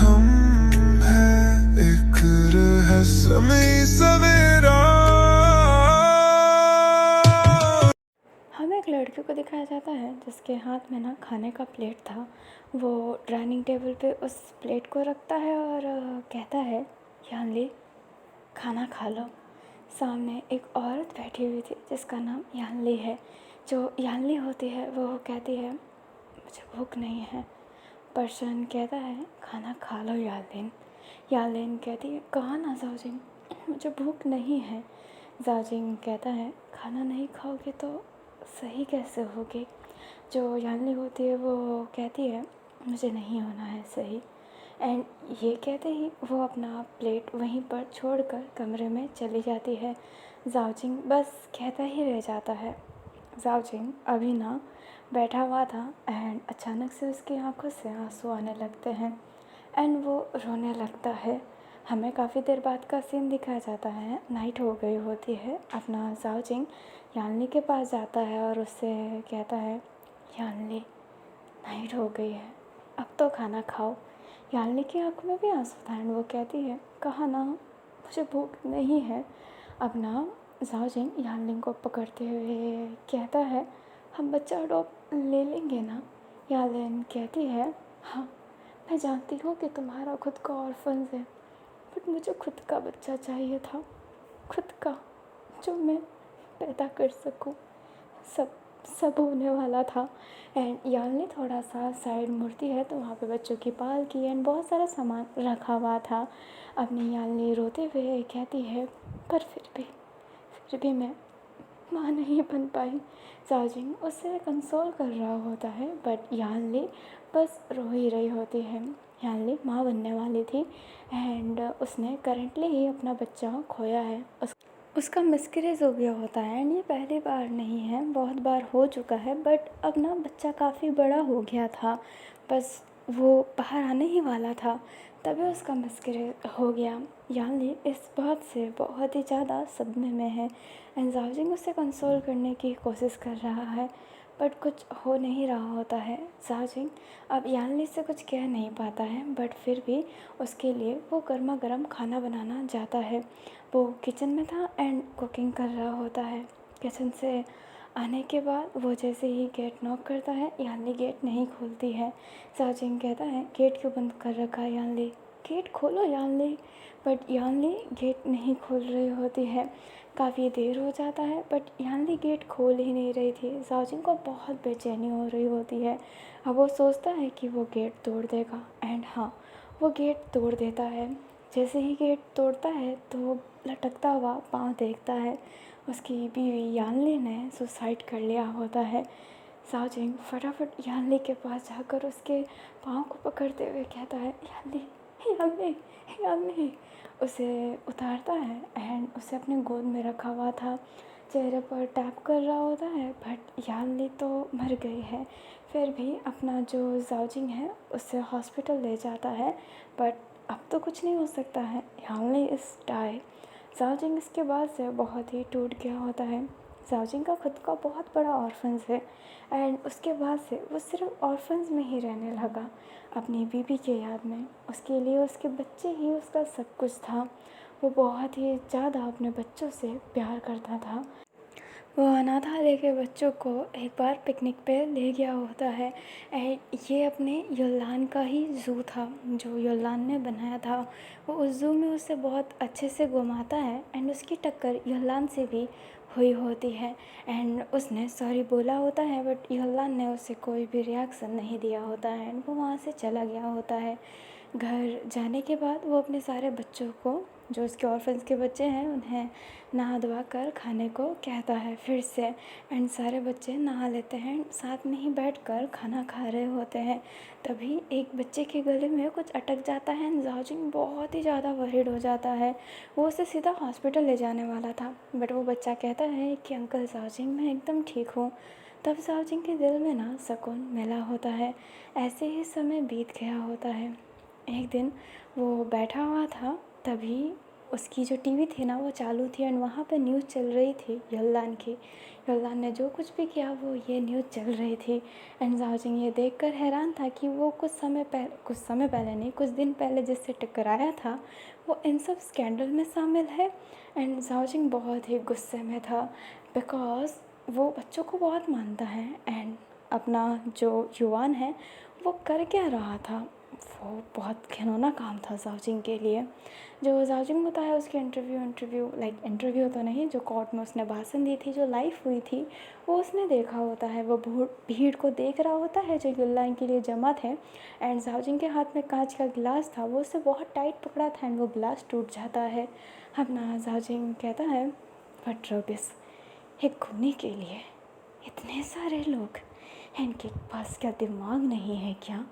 हम हैं एक रहस्यमयी सवेरा। हमें एक लड़के को दिखाया जाता है जिसके हाथ में ना खाने का प्लेट था। वो डाइनिंग टेबल पे उस प्लेट को रखता है और कहता है, यानली खाना खा लो। सामने एक औरत बैठी हुई थी जिसका नाम यानली है। जो यानली होती है वो कहती है, मुझे भूख नहीं है। पर्सन कहता है, खाना खा लो यालिन। यालिन कहती है, कहाँ ना जाओजिन, मुझे भूख नहीं है। जाओजिन कहता है, खाना नहीं खाओगे तो सही कैसे होगी। जो यानली होती है वो कहती है, मुझे नहीं होना है सही। एंड ये कहते ही वो अपना प्लेट वहीं पर छोड़कर कमरे में चली जाती है। जाओजिंग बस कहता ही रह जाता है। जाओजिंग अभी ना बैठा हुआ था एंड अचानक से उसकी आंखों से आंसू आने लगते हैं एंड वो रोने लगता है। हमें काफ़ी देर बाद का सीन दिखाया जाता है। नाइट हो गई होती है। अपना जाओजिंग यानली के पास जाता है और उससे कहता है, यानली नाइट हो गई है, अब तो खाना खाओ। यानली की आंखों में भी आंसू था एंड वो कहती है, कहा ना मुझे भूख नहीं है। अब ना जाओजिंग यानली को पकड़ते हुए कहता है, हम बच्चा अडॉप्ट ले लेंगे ना। यानली कहती है, हाँ मैं जानती हूँ कि तुम्हारा खुद का ऑर्फन्स है, बट मुझे खुद का बच्चा चाहिए था, खुद का, जो मैं पैदा कर सकूँ। सब सब होने वाला था। एंड यानली थोड़ा सा साइड मुड़ती है तो वहाँ पे बच्चों की पालकी एंड बहुत सारा सामान रखा हुआ था। अपनी यानली रोते हुए कहती है, पर फिर भी मैं माँ नहीं बन पाई। जाओजिंग उससे कंसोल कर रहा होता है बट यानली बस रो ही रही होती है। यानली माँ बनने वाली थी एंड उसने करंटली ही अपना बच्चा खोया है। उसका मिसकैरेज हो गया होता है एंड ये पहली बार नहीं है, बहुत बार हो चुका है बट अब ना बच्चा काफ़ी बड़ा हो गया था, बस वो बाहर आने ही वाला था तभी उसका मिसकैरेज हो गया। यानली इस बात से बहुत ही ज़्यादा सदमे में है एंड जाओजिंग उससे कंसोल करने की कोशिश कर रहा है बट कुछ हो नहीं रहा होता है। जाओजिंग अब यानली से कुछ कह नहीं पाता है बट फिर भी उसके लिए वो गर्मा गर्म खाना बनाना जाता है। वो किचन में था एंड कुकिंग कर रहा होता है। किचन से आने के बाद वो जैसे ही गेट नॉक करता है, यानली गेट नहीं खोलती है। जाओजिंग कहता है, गेट क्यों बंद कर रखा है यानली, गेट खोलो यानली। बट यानली गेट नहीं खोल रही होती है। काफ़ी देर हो जाता है बट यानली गेट खोल ही नहीं रही थी। जाओजिंग को बहुत बेचैनी हो रही होती है। अब वो सोचता है कि वो गेट तोड़ देगा एंड हाँ, वो गेट तोड़ देता है। जैसे ही गेट तोड़ता है तो वो लटकता हुआ पाँव देखता है। उसकी बीवी यानली ने सुसाइड कर लिया होता है। जाओजिंग फटाफट यानली के पास जाकर उसके पाँव को पकड़ते हुए कहता है, यानली यानली यानली। उसे उतारता है एंड उसे अपने गोद में रखा हुआ था। चेहरे पर टैप कर रहा होता है बट यानली तो मर गई है। फिर भी अपना जो जाओजिंग है उससे हॉस्पिटल ले जाता है बट अब तो कुछ नहीं हो सकता है। यानली इस डाई। जाओजिंग इसके बाद से बहुत ही टूट गया होता है। जाओजिंग का खुद का बहुत बड़ा ऑर्फन्स है एंड उसके बाद से वो सिर्फ ऑर्फन्स में ही रहने लगा, अपनी बीबी के याद में। उसके लिए उसके बच्चे ही उसका सब कुछ था। वो बहुत ही ज़्यादा अपने बच्चों से प्यार करता था। वो अनाथालय के बच्चों को एक बार पिकनिक पे ले गया होता है एंड ये अपने योलान का ही ज़ू था जो योलान ने बनाया था। वो उस ज़ू में उसे बहुत अच्छे से घुमाता है एंड उसकी टक्कर योलान से भी हुई होती है एंड उसने सॉरी बोला होता है बट योलान ने उसे कोई भी रिएक्शन नहीं दिया होता है एंड वो वहाँ से चला गया होता है। घर जाने के बाद वो अपने सारे बच्चों को, जो उसके ऑर्फन्स के बच्चे हैं, उन्हें नहा धोवा कर खाने को कहता है फिर से एंड सारे बच्चे नहा लेते हैं, साथ में ही बैठकर खाना खा रहे होते हैं। तभी एक बच्चे के गले में कुछ अटक जाता है एंड जाओजिंग बहुत ही ज़्यादा वरीड हो जाता है। वो उसे सीधा हॉस्पिटल ले जाने वाला था बट वो बच्चा कहता है कि अंकल जाओजिंग मैं एकदम ठीक हूँ। तब जाओजिंग के दिल में ना सुकून मिला होता है। ऐसे ही समय बीत गया होता है। एक दिन वो बैठा हुआ था तभी उसकी जो टीवी थी ना वो चालू थी एंड वहाँ पे न्यूज़ चल रही थी यल्दान की। यल्दान ने जो कुछ भी किया वो ये न्यूज़ चल रही थी एंड जाओजिंग ये देखकर हैरान था कि वो कुछ समय पहले नहीं, कुछ दिन पहले जिससे टकराया था वो इन सब स्कैंडल में शामिल है। एंड जाओजिंग बहुत ही गुस्से में था बिकॉज़ वो बच्चों को बहुत मानता है एंड अपना जो युवान है वो कर क्या रहा था, वो बहुत घिनौना काम था जाओजिंग के लिए। जो जाओजिंग होता है उसकी इंटरव्यू तो नहीं, जो कोर्ट में उसने भाषण दी थी, जो लाइव हुई थी, वो उसने देखा होता है। वो भीड़ को देख रहा होता है जो युल्लान के लिए जमा थे एंड जाओजिंग के हाथ में कांच का गिलास था, वो उससे बहुत टाइट पकड़ा था एंड वो गिलास टूट जाता है। अपना जाओजिंग कहता है बट रोबिस, एक खूनी के लिए इतने सारे लोग, इनके पास क्या दिमाग नहीं है क्या?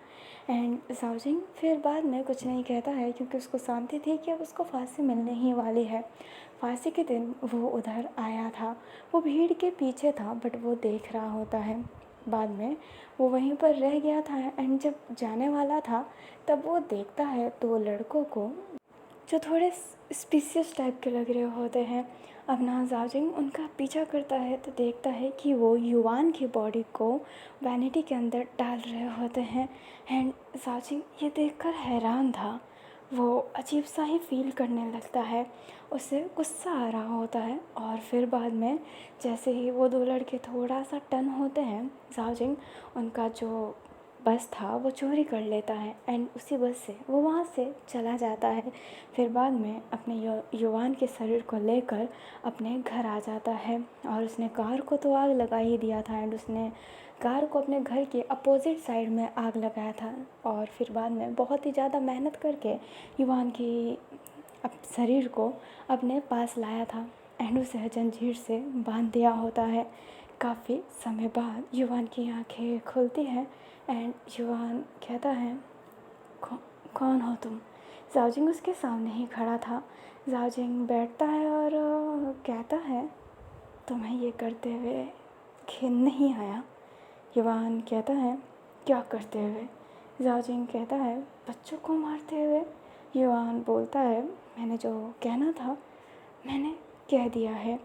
एंड जाओजिंग फिर बाद में कुछ नहीं कहता है क्योंकि उसको शांति थी कि अब उसको फांसी मिलने ही वाली है। फांसी के दिन वो उधर आया था, वो भीड़ के पीछे था बट वो देख रहा होता है। बाद में वो वहीं पर रह गया था एंड जब जाने वाला था तब वो देखता है 2 लड़कों को जो थोड़े स्पीशियस टाइप के लग रहे होते हैं। अपना जाओजिंग उनका पीछा करता है तो देखता है कि वो युवान की बॉडी को वैनिटी के अंदर डाल रहे होते हैं एंड जाओजिंग ये देखकर हैरान था। वो अजीब सा ही फील करने लगता है, उसे गुस्सा आ रहा होता है। और फिर बाद में जैसे ही वो 2 लड़के थोड़ा सा टर्न होते हैं, जाओजिंग उनका जो बस था वो चोरी कर लेता है एंड उसी बस से वो वहाँ से चला जाता है। फिर बाद में अपने युवान के शरीर को लेकर अपने घर आ जाता है और उसने कार को तो आग लगा ही दिया था एंड उसने कार को अपने घर के अपोजिट साइड में आग लगाया था। और फिर बाद में बहुत ही ज़्यादा मेहनत करके युवान की शरीर को अपने पास लाया था एंड उसे जंजीर से बांध दिया होता है। काफ़ी समय बाद युवान की आंखें खुलती हैं एंड युवान कहता है कौन हो तुम? जाओजिंग उसके सामने ही खड़ा था। जाओजिंग बैठता है और कहता है तुम्हें ये करते हुए घिन नहीं आया? युवान कहता है क्या करते हुए? जाओजिंग कहता है बच्चों को मारते हुए। युवान बोलता है मैंने जो कहना था मैंने कह दिया है,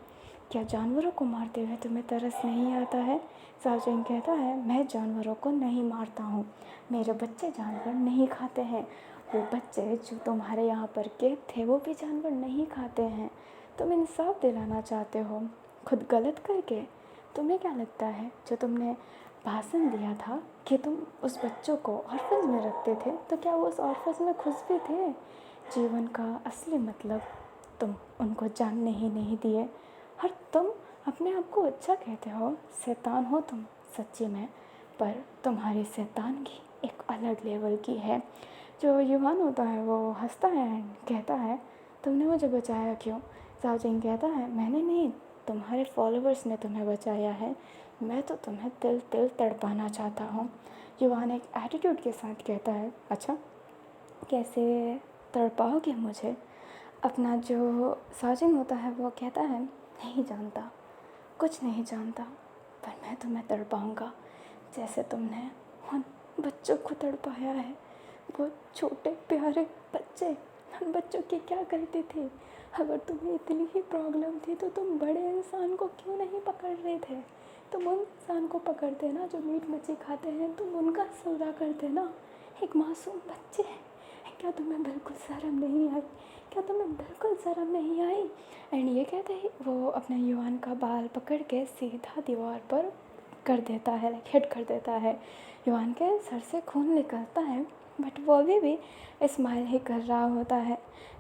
क्या जानवरों को मारते हुए तुम्हें तरस नहीं आता है? जाओजिंग कहता है मैं जानवरों को नहीं मारता हूँ, मेरे बच्चे जानवर नहीं खाते हैं, वो बच्चे जो तुम्हारे यहाँ पर कैद थे वो भी जानवर नहीं खाते हैं। तुम इंसाफ दिलाना चाहते हो खुद गलत करके। तुम्हें क्या लगता है जो तुमने भाषण दिया था कि तुम उस बच्चों को ऑर्फन्स में रखते थे, तो क्या वो उस ऑर्फन्स में खुश भी थे? जीवन का असली मतलब तुम उनको जानने ही नहीं दिए और तुम अपने आप को अच्छा कहते हो, शैतान हो तुम सच्ची में, पर तुम्हारी शैतानगी एक अलग लेवल की है। जो युवान होता है वो हंसता है एंड कहता है तुमने मुझे बचाया क्यों? जाओजिंग कहता है मैंने नहीं, तुम्हारे फॉलोअर्स ने तुम्हें बचाया है, मैं तो तुम्हें तिल तिल तड़पाना चाहता हूँ। युवान एक एटीट्यूड के साथ कहता है अच्छा कैसे तड़पाओगे मुझे? अपना जो साजिन होता है वो कहता है नहीं जानता, कुछ नहीं जानता, पर मैं तुम्हें तड़पाऊँगा जैसे तुमने उन बच्चों को तड़पाया है। वो छोटे प्यारे बच्चे, उन बच्चों की क्या गलती थी? अगर तुम्हें इतनी ही प्रॉब्लम थी तो तुम बड़े इंसान को क्यों नहीं पकड़ रहे थे? तुम उन इंसान को पकड़ते ना जो मीट मच्छी खाते हैं, तुम उनका सौदा करते ना। एक मासूम बच्चे, क्या तुम्हें बिल्कुल शर्म नहीं आई? क्या तुम्हें बिल्कुल शर्म नहीं आई? एंड ये कहते ही वो अपने युवान का बाल पकड़ के सीधा दीवार पर कर देता है, हिट कर देता है। युवान के सर से खून निकलता है बट वो अभी भी स्माइल ही कर रहा होता है।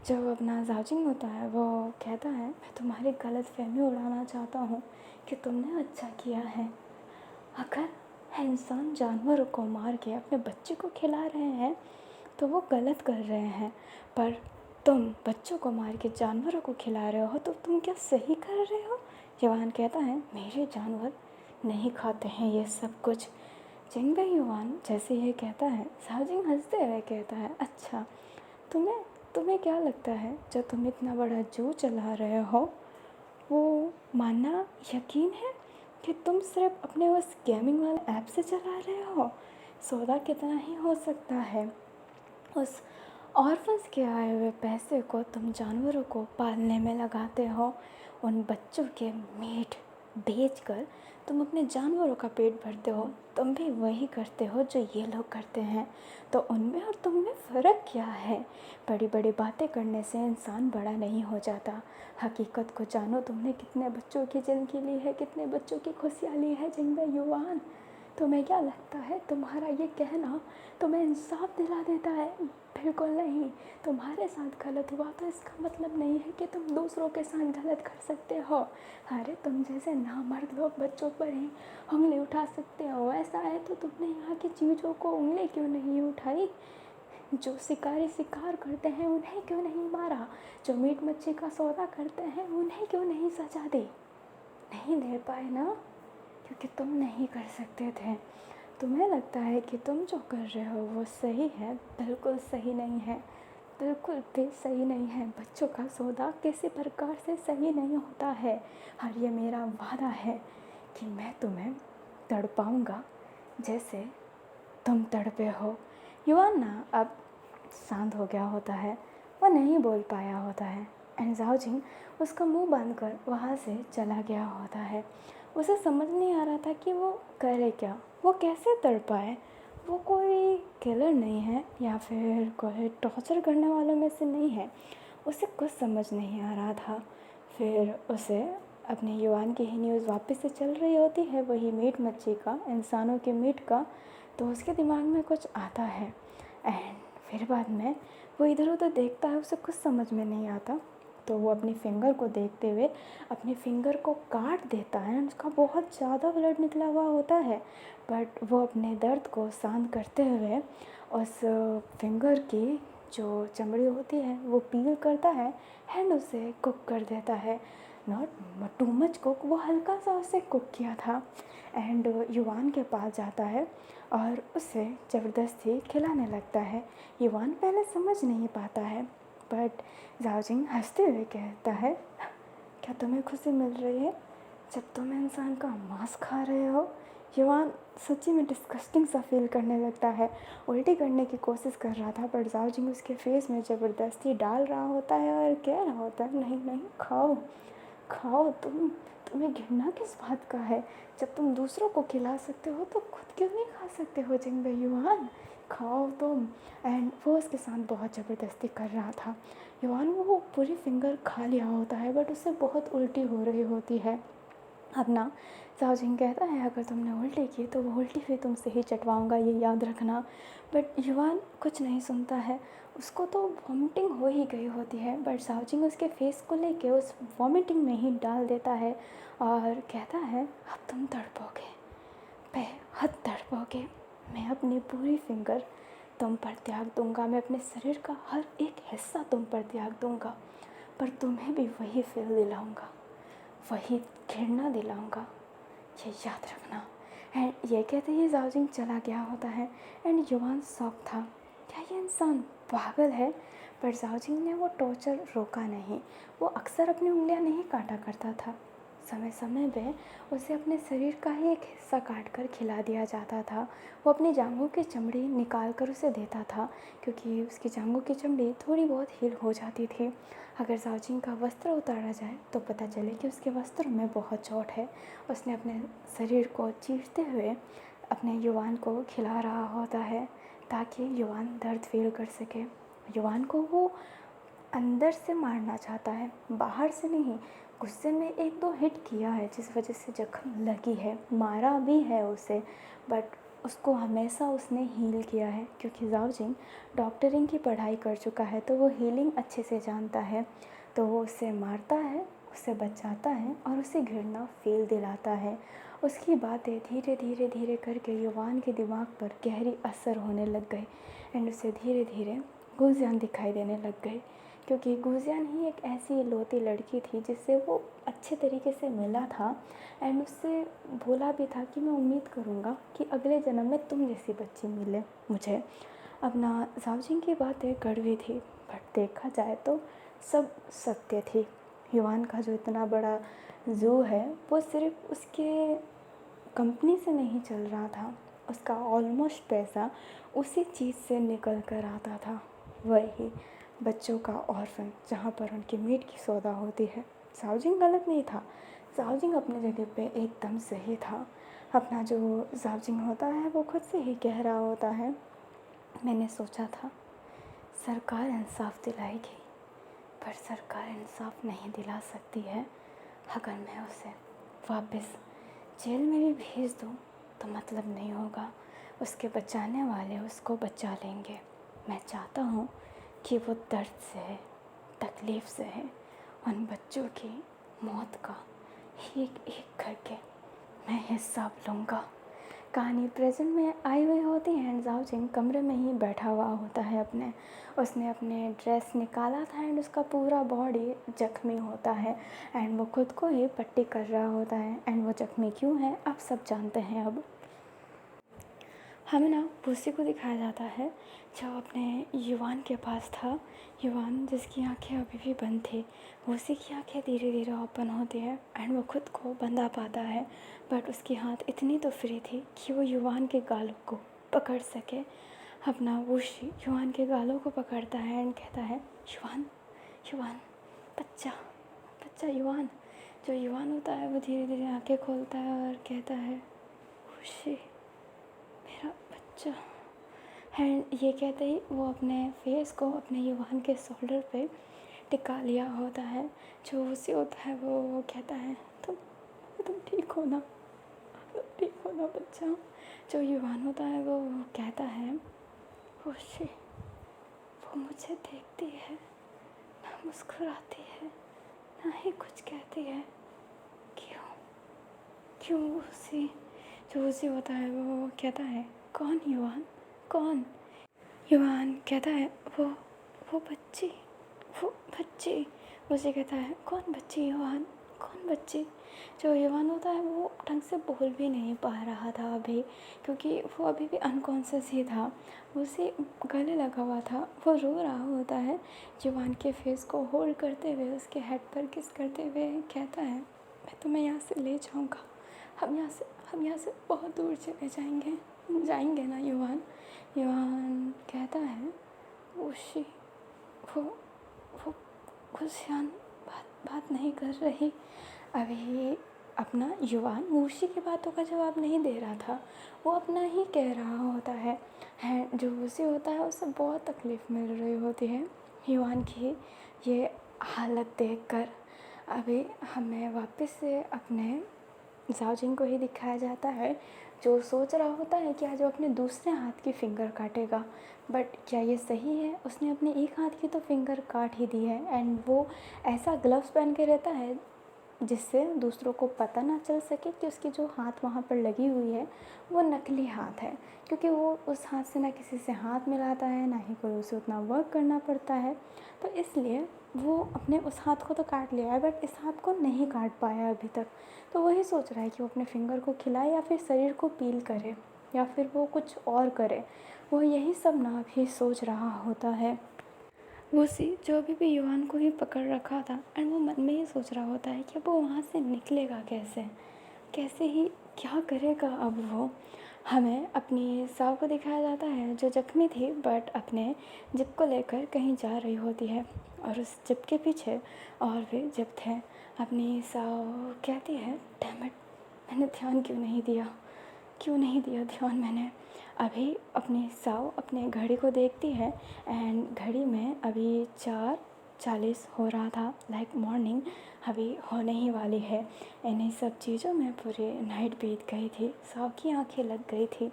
जो अपना जाओजिंग होता है वो कहता है मैं तुम्हारी गलतफहमी उड़ाना चाहता हूँ कि तुमने अच्छा किया है। अगर इंसान जानवरों को मार के अपने बच्चे को खिला रहे हैं तो वो गलत कर रहे हैं, पर तुम बच्चों को मार के जानवरों को खिला रहे हो तो तुम क्या सही कर रहे हो? युवान कहता है मेरे जानवर नहीं खाते हैं ये सब कुछ। जिंग युवान जैसे ये कहता है, जाओजिंग हंसते हुए कहता है अच्छा तुम्हें क्या लगता है जो तुम इतना बड़ा जू चला रहे हो वो मानना यकीन है कि तुम सिर्फ अपने उस गेमिंग वाले ऐप से चला रहे हो? सौदा कितना ही हो सकता है, उस ऑर्फन्स के आए हुए पैसे को तुम जानवरों को पालने में लगाते हो। उन बच्चों के मीट बेचकर तुम अपने जानवरों का पेट भरते हो। तुम भी वही करते हो जो ये लोग करते हैं। तो उनमें और तुम में फ़र्क क्या है? बड़ी बड़ी बातें करने से इंसान बड़ा नहीं हो जाता। हकीकत को जानो, तुमने कितने बच्चों की ज़िंदगी ली है, कितने बच्चों की खुशियाँ ली है जिनमें युवान। तुम्हें क्या लगता है तुम्हारा ये कहना तुम्हें इंसाफ दिला देता है? बिल्कुल नहीं। तुम्हारे साथ गलत हुआ तो इसका मतलब नहीं है कि तुम दूसरों के साथ गलत कर सकते हो। अरे तुम जैसे नामर्द लोग बच्चों पर ही उंगली उठा सकते हो। ऐसा है तो तुमने यहाँ की चीज़ों को उंगली क्यों नहीं उठाई? जो शिकारी शिकार करते हैं उन्हें क्यों नहीं मारा? जो मीट मच्छी का सौदा करते हैं उन्हें क्यों नहीं सजा दी? नहीं दे पाए ना, क्योंकि तुम नहीं कर सकते थे। तुम्हें लगता है कि तुम जो कर रहे हो वो सही है। बिल्कुल सही नहीं है, बिल्कुल भी सही नहीं है। बच्चों का सौदा किसी प्रकार से सही नहीं होता है। और ये मेरा वादा है कि मैं तुम्हें तड़पाऊँगा जैसे तुम तड़पे हो। युवान ना अब शांत हो गया होता है, वो नहीं बोल पाया होता है। एंड जाओजिंग उसका मुंह बांध कर वहाँ से चला गया होता है। उसे समझ नहीं आ रहा था कि वो करे क्या, वो कैसे तड़पाए। वो कोई किलर नहीं है या फिर कोई टॉर्चर करने वालों में से नहीं है। उसे कुछ समझ नहीं आ रहा था। फिर उसे अपने युवान की ही न्यूज़ वापस से चल रही होती है, वही मीट मच्छी का, इंसानों के मीट का। तो उसके दिमाग में कुछ आता है। एंड फिर बाद में वो इधर उधर देखता है, उसे कुछ समझ में नहीं आता। तो वो अपनी फिंगर को देखते हुए अपनी फिंगर को काट देता है। उसका बहुत ज़्यादा ब्लड निकला हुआ होता है, बट वो अपने दर्द को शांत करते हुए उस फिंगर की जो चमड़ी होती है वो पील करता है एंड उसे कुक कर देता है। नॉट टू मच कुक, वो हल्का सा उसे कुक किया था। एंड युवान के पास जाता है और उसे ज़बरदस्ती खिलाने लगता है। युवान पहले समझ नहीं पाता है, बट जाओजिंग हंसते हुए कहता है, क्या तुम्हें खुशी मिल रही है जब तुम इंसान का मांस खा रहे हो? युवान सच्ची में डिस्गस्टिंग सा फील करने लगता है। उल्टी करने की कोशिश कर रहा था, बट जाओजिंग उसके फेस में ज़बरदस्ती डाल रहा होता है और कह रहा होता है, नहीं नहीं, खाओ खाओ। तुम्हें घृणा किस बात का है? जब तुम दूसरों को खिला सकते हो तो खुद क्यों नहीं खा सकते हो? जिंबे युवान, खाओ तुम। एंड वो उसके साथ बहुत ज़बरदस्ती कर रहा था। युवान वो पूरी फिंगर खा लिया होता है, बट उससे बहुत उल्टी हो रही होती है। अब ना जाओजिंग कहता है, अगर तुमने उल्टी की तो वो उल्टी भी तुमसे ही चटवाऊँगा, ये याद रखना। बट युवान कुछ नहीं सुनता है। उसको तो वॉमिटिंग हो ही गई होती है, बट जाओजिंग उसके फेस को लेके उस वॉमिटिंग में ही डाल देता है और कहता है, अब तुम तड़पोगे, बेहद तड़पोगे। मैं अपनी पूरी फिंगर तुम पर त्याग दूंगा, मैं अपने शरीर का हर एक हिस्सा तुम पर त्याग दूंगा, पर तुम्हें भी वही फील दिलाऊंगा, वही घृणा दिलाऊंगा, ये याद रखना। एंड ये कहते ही जाओजिंग चला गया होता है। एंड युवान शॉक था, क्या ये इंसान पागल है? पर जाओजिंग ने वो टॉर्चर रोका नहीं। वो अक्सर अपनी उंगलियां नहीं काटा करता था। समय समय पे उसे अपने शरीर का ही एक हिस्सा काट कर खिला दिया जाता था। वो अपनी जांघों की चमड़ी निकाल कर उसे देता था, क्योंकि उसकी जांघों की चमड़ी थोड़ी बहुत हील हो जाती थी। अगर जाओजिंग का वस्त्र उतारा जाए तो पता चले कि उसके वस्त्र में बहुत चोट है। उसने अपने शरीर को चीरते हुए अपने युवान को खिला रहा होता है, ताकि युवान दर्द फील कर सके। युवान को वो अंदर से मारना चाहता है, बाहर से नहीं। गुस्से में एक दो हिट किया है जिस वजह से जख्म लगी है, मारा भी है उसे, बट उसको हमेशा उसने हील किया है, क्योंकि जाओजिंग डॉक्टरिंग की पढ़ाई कर चुका है, तो वो हीलिंग अच्छे से जानता है। तो वो उसे मारता है, उसे बचाता है और उसे घृणा फील दिलाता है। उसकी बातें धीरे धीरे धीरे करके युवान के दिमाग पर गहरी असर होने लग गई। एंड उसे धीरे धीरे गुलजान दिखाई देने लग गई, क्योंकि गुलजान ही एक ऐसी इकलौती लड़की थी जिससे वो अच्छे तरीके से मिला था। एंड उससे बोला भी था कि मैं उम्मीद करूँगा कि अगले जन्म में तुम जैसी बच्ची मिले मुझे। अब ना जाओजिंग की बातें कड़वी थी, बट देखा जाए तो सब सत्य थी। युवान का जो इतना बड़ा ज़ू है वो सिर्फ उसके कंपनी से नहीं चल रहा था, उसका ऑलमोस्ट पैसा उसी चीज़ से निकल कर आता था। वही बच्चों का ऑर्फन जहाँ पर उनकी मीट की सौदा होती है। जाओजिंग गलत नहीं था, जाओजिंग अपनी जगह पे एकदम सही था। अपना जो जाओजिंग होता है वो खुद से ही कह रहा होता है, मैंने सोचा था सरकार इंसाफ दिलाएगी, पर सरकार इंसाफ नहीं दिला सकती है। अगर मैं उसे वापस जेल में भी भेज दूँ तो मतलब नहीं होगा, उसके बचाने वाले उसको बचा लेंगे। मैं चाहता हूँ कि वो दर्द से, तकलीफ़ से है उन बच्चों की मौत का एक एक करके मैं हिसाब लूँगा। कहानी प्रेजेंट में आई हुई होती है एंड जाओजिंग कमरे में ही बैठा हुआ होता है उसने अपने ड्रेस निकाला था एंड उसका पूरा बॉडी जख्मी होता है एंड वो खुद को ही पट्टी कर रहा होता है एंड वो जख्मी क्यों है आप सब जानते हैं। अब हमें ना वूसी को दिखाया जाता है जो अपने युवान के पास था, युवान जिसकी आंखें अभी भी बंद थी। वूसी की आंखें धीरे धीरे ओपन होती है एंड वो खुद को बंधा पाता है, बट उसकी हाथ इतनी तो फ्री थी कि वो युवान के गालों को पकड़ सके। अपना वूसी युवान के गालों को पकड़ता है एंड कहता है युवान, युवान, बच्चा, बच्चा युवान। जो युवान होता है वो धीरे धीरे आंखें खोलता है और कहता है वूसी, मेरा बच्चा। एंड ये कहते ही वो अपने फेस को अपने युवान के शोल्डर पे टिका लिया होता है। जो उसे होता है वो कहता है तुम ठीक हो ना, तुम ठीक हो ना बच्चा। जो युवान होता है वो कहता है खुशी, वो मुझे देखती है, ना मुस्कुराती है, ना ही कुछ कहती है, क्यों उसी। जो उसी होता है वो कहता है कौन युवान, कौन। युवान कहता है वो बच्ची, वो बच्ची। उसे कहता है कौन बच्ची युवान, कौन बच्ची। जो युवान होता है वो ढंग से बोल भी नहीं पा रहा था अभी, क्योंकि वो अभी भी अनकॉन्शियस ही था, उसे गले लगा हुआ था। वो रो रहा होता है, युवान के फेस को होल्ड करते हुए उसके हेड पर किस करते हुए कहता है मैं तुम्हें यहाँ से ले जाऊँगा, हम यहाँ से बहुत दूर चले जाएंगे ना युवान। युवान कहता है उशी, वो खुशियान बात नहीं कर रही। अभी अपना युवान वूशी की बातों का जवाब नहीं दे रहा था, वो अपना ही कह रहा होता है। जो वूशी होता है उसे बहुत तकलीफ़ मिल रही होती है युवान की ये हालत देखकर। अभी हमें वापस से अपने जाओजिंग को ही दिखाया जाता है जो सोच रहा होता है कि आज वो अपने दूसरे हाथ की फिंगर काटेगा, बट क्या ये सही है। उसने अपने एक हाथ की तो फिंगर काट ही दी है एंड वो ऐसा ग्लव्स पहन के रहता है जिससे दूसरों को पता ना चल सके कि उसकी जो हाथ वहाँ पर लगी हुई है वो नकली हाथ है, क्योंकि वो उस हाथ से ना किसी से हाथ मिलाता है ना ही कोई उसे उतना वर्क करना पड़ता है। तो इसलिए वो अपने उस हाथ को तो काट लिया है बट इस हाथ को नहीं काट पाया अभी तक। तो वही सोच रहा है कि वो अपने फिंगर को खिलाए या फिर शरीर को पील करे या फिर वो कुछ और करे। वो यही सब ना अभी सोच रहा होता है। वूसी जो अभी भी युवान को ही पकड़ रखा था एंड वो मन में ही सोच रहा होता है कि अब वो वहाँ से निकलेगा कैसे ही क्या करेगा अब वो। हमें अपनी साव को दिखाया जाता है जो जख्मी थी बट अपने जिप को लेकर कहीं जा रही होती है और उस जिप के पीछे और भी जिप थे। अपनी साव कहती है डैम इट, मैंने ध्यान क्यों नहीं दिया ध्यान मैंने। अभी अपनी साव अपने घड़ी को देखती है एंड घड़ी में अभी 4:40 हो रहा था, लाइक मॉर्निंग अभी होने ही वाली है। इन्हीं सब चीज़ों में पूरी नाइट बीत गई थी, साव की आंखें लग गई थी,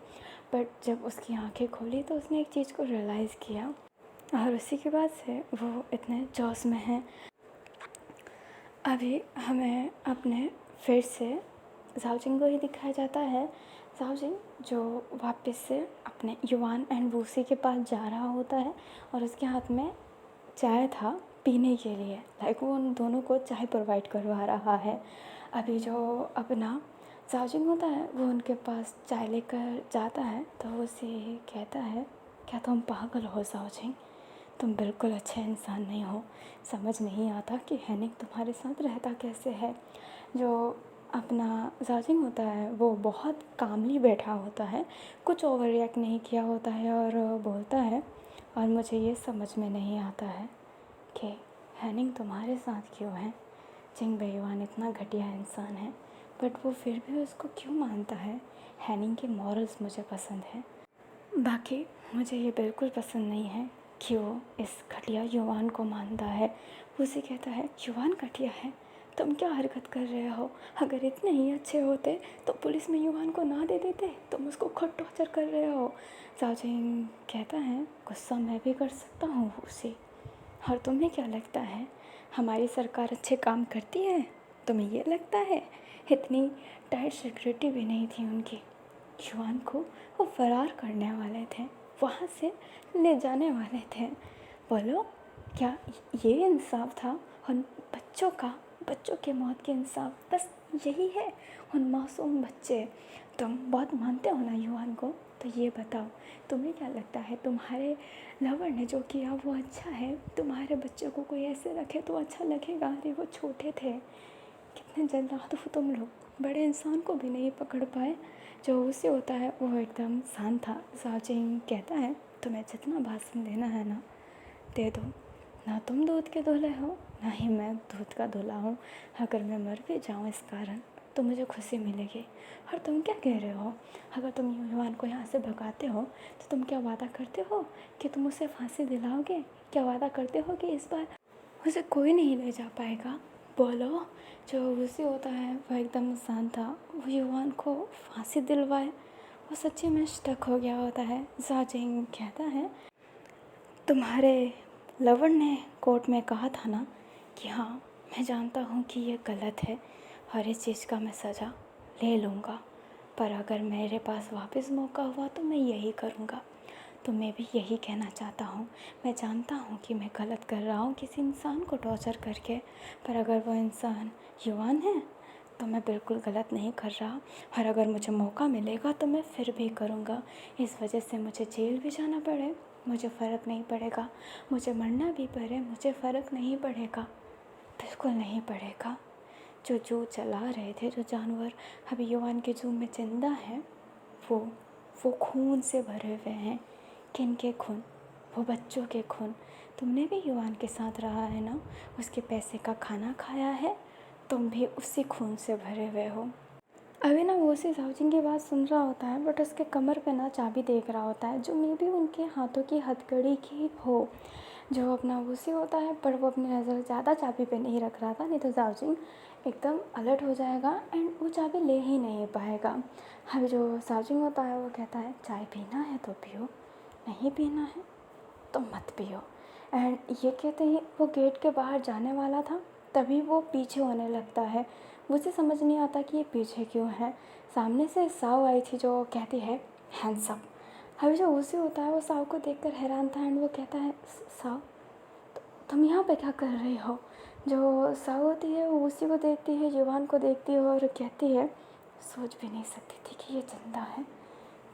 बट जब उसकी आंखें खोली तो उसने एक चीज़ को रियलाइज़ किया और उसी के बाद से वो इतने जोश में है। अभी हमें अपने फिर से जाओजिंग को ही दिखाया जाता है। जाओजिंग जो वापस से अपने युवान एंड वूसी के पास जा रहा होता है और उसके हाथ में चाय था पीने के लिए, लाइक वो उन दोनों को चाय प्रोवाइड करवा रहा है। अभी जो अपना जाओजिंग होता है वो उनके पास चाय लेकर जाता है तो उसे कहता है क्या तुम पागल हो जाओजिंग, तुम बिल्कुल अच्छे इंसान नहीं हो, समझ नहीं आता कि हैनिक तुम्हारे साथ रहता कैसे है। जो अपना जाओजिंग होता है वो बहुत कामली बैठा होता है, कुछ ओवर रिएक्ट नहीं किया होता है और बोलता है और मुझे ये समझ में नहीं आता है कि हैनिंग तुम्हारे साथ क्यों है। चिंग बेईमान इतना घटिया इंसान है, बट वो फिर भी उसको क्यों मानता है। हैनिंग के मॉरल्स मुझे पसंद है, बाकी मुझे ये बिल्कुल पसंद नहीं है कि वो इस घटिया युवान को मानता है। वो उसे कहता है युवान घटिया है, तुम क्या हरकत कर रहे हो। अगर इतने ही अच्छे होते तो पुलिस में युवान को ना दे देते, तुम उसको खुद टॉर्चर कर रहे हो। साजिन कहता है गुस्सा मैं भी कर सकता हूँ उसे। और तुम्हें क्या लगता है हमारी सरकार अच्छे काम करती है? तुम्हें ये लगता है? इतनी टाइट सिक्योरिटी भी नहीं थी उनकी। युवान को वो फरार करने वाले थे, वहाँ से ले जाने वाले थे। बोलो क्या ये इंसाफ था उन बच्चों का? बच्चों के मौत के इंसाफ बस यही है? उन मासूम बच्चे, तुम बहुत मानते हो ना युवान को, तो ये बताओ तुम्हें क्या लगता है तुम्हारे लवर ने जो किया वो अच्छा है? तुम्हारे बच्चों को कोई ऐसे रखे तो अच्छा लगेगा? अरे वो छोटे थे, कितने जल्लाद हो तुम लोग, बड़े इंसान को भी नहीं पकड़ पाए। जो उसे होता है वो एकदम शांत था। साजिन कहता है तुम्हें जितना भाषण देना है ना दे दो, ना तुम दूध के धुले हो ना ही मैं दूध का धुला हूँ। अगर मैं मर भी जाऊँ इस कारण तो मुझे खुशी मिलेगी। और तुम क्या कह रहे हो? अगर तुम युवान को यहाँ से भगाते हो तो तुम क्या वादा करते हो कि तुम उसे फांसी दिलाओगे? क्या वादा करते हो कि इस बार उसे कोई नहीं ले जा पाएगा? बोलो। जो उसे होता है वह एकदम शांत था। वो युवान को फांसी दिलवाए, वो सच्ची में स्टक हो गया होता है। साजिन कहता है तुम्हारे लवर ने कोर्ट में कहा था ना कि हाँ मैं जानता हूँ कि ये गलत है और इस चीज़ का मैं सज़ा ले लूँगा, पर अगर मेरे पास वापस मौका हुआ तो मैं यही करूँगा। तो मैं भी यही कहना चाहता हूँ, मैं जानता हूँ कि मैं गलत कर रहा हूँ किसी इंसान को टॉर्चर करके, पर अगर वो इंसान युवान है तो मैं बिल्कुल गलत नहीं कर रहा। और अगर मुझे मौका मिलेगा तो मैं फिर भी करूँगा। इस वजह से मुझे जेल भी जाना पड़े मुझे फ़र्क नहीं पड़ेगा, मुझे मरना भी पड़े मुझे फ़र्क नहीं पड़ेगा, बिल्कुल नहीं पड़ेगा। जो जू चला रहे थे, जो जानवर अभी युवान के जू में जिंदा हैं, वो खून से भरे हुए हैं। किन के खून? वो बच्चों के खून। तुमने भी युवान के साथ रहा है ना, उसके पैसे का खाना खाया है, तुम भी उसी खून से भरे हुए हो। अभी ना वो उसी साउजिन की बात सुन रहा होता है, बट उसके कमर पे ना चाबी देख रहा होता है जो मे बी उनके हाथों की हथकड़ी की हो। जो अपना उसी होता है, पर वो अपनी नज़र ज़्यादा चाबी पे नहीं रख रहा था, नहीं तो साउजिन एकदम अलर्ट हो जाएगा एंड वो चाबी ले ही नहीं पाएगा। अभी जो साउजिन होता है वो कहता है चाय पीना है तो पियो, नहीं पीना है तो मत पियो। एंड ये कहते ही वो गेट के बाहर जाने वाला था, तभी वो पीछे होने लगता है। मुझे समझ नहीं आता कि ये पीछे क्यों है। सामने से साव आई थी जो कहती है हैंडसम। अभी जो उसी होता है वो साव को देखकर हैरान था एंड वो कहता है साव तुम यहाँ पे क्या कर रही हो? जो साव होती है वो उसी को देखती है, युवान को देखती है और कहती है सोच भी नहीं सकती थी कि ये जिंदा है,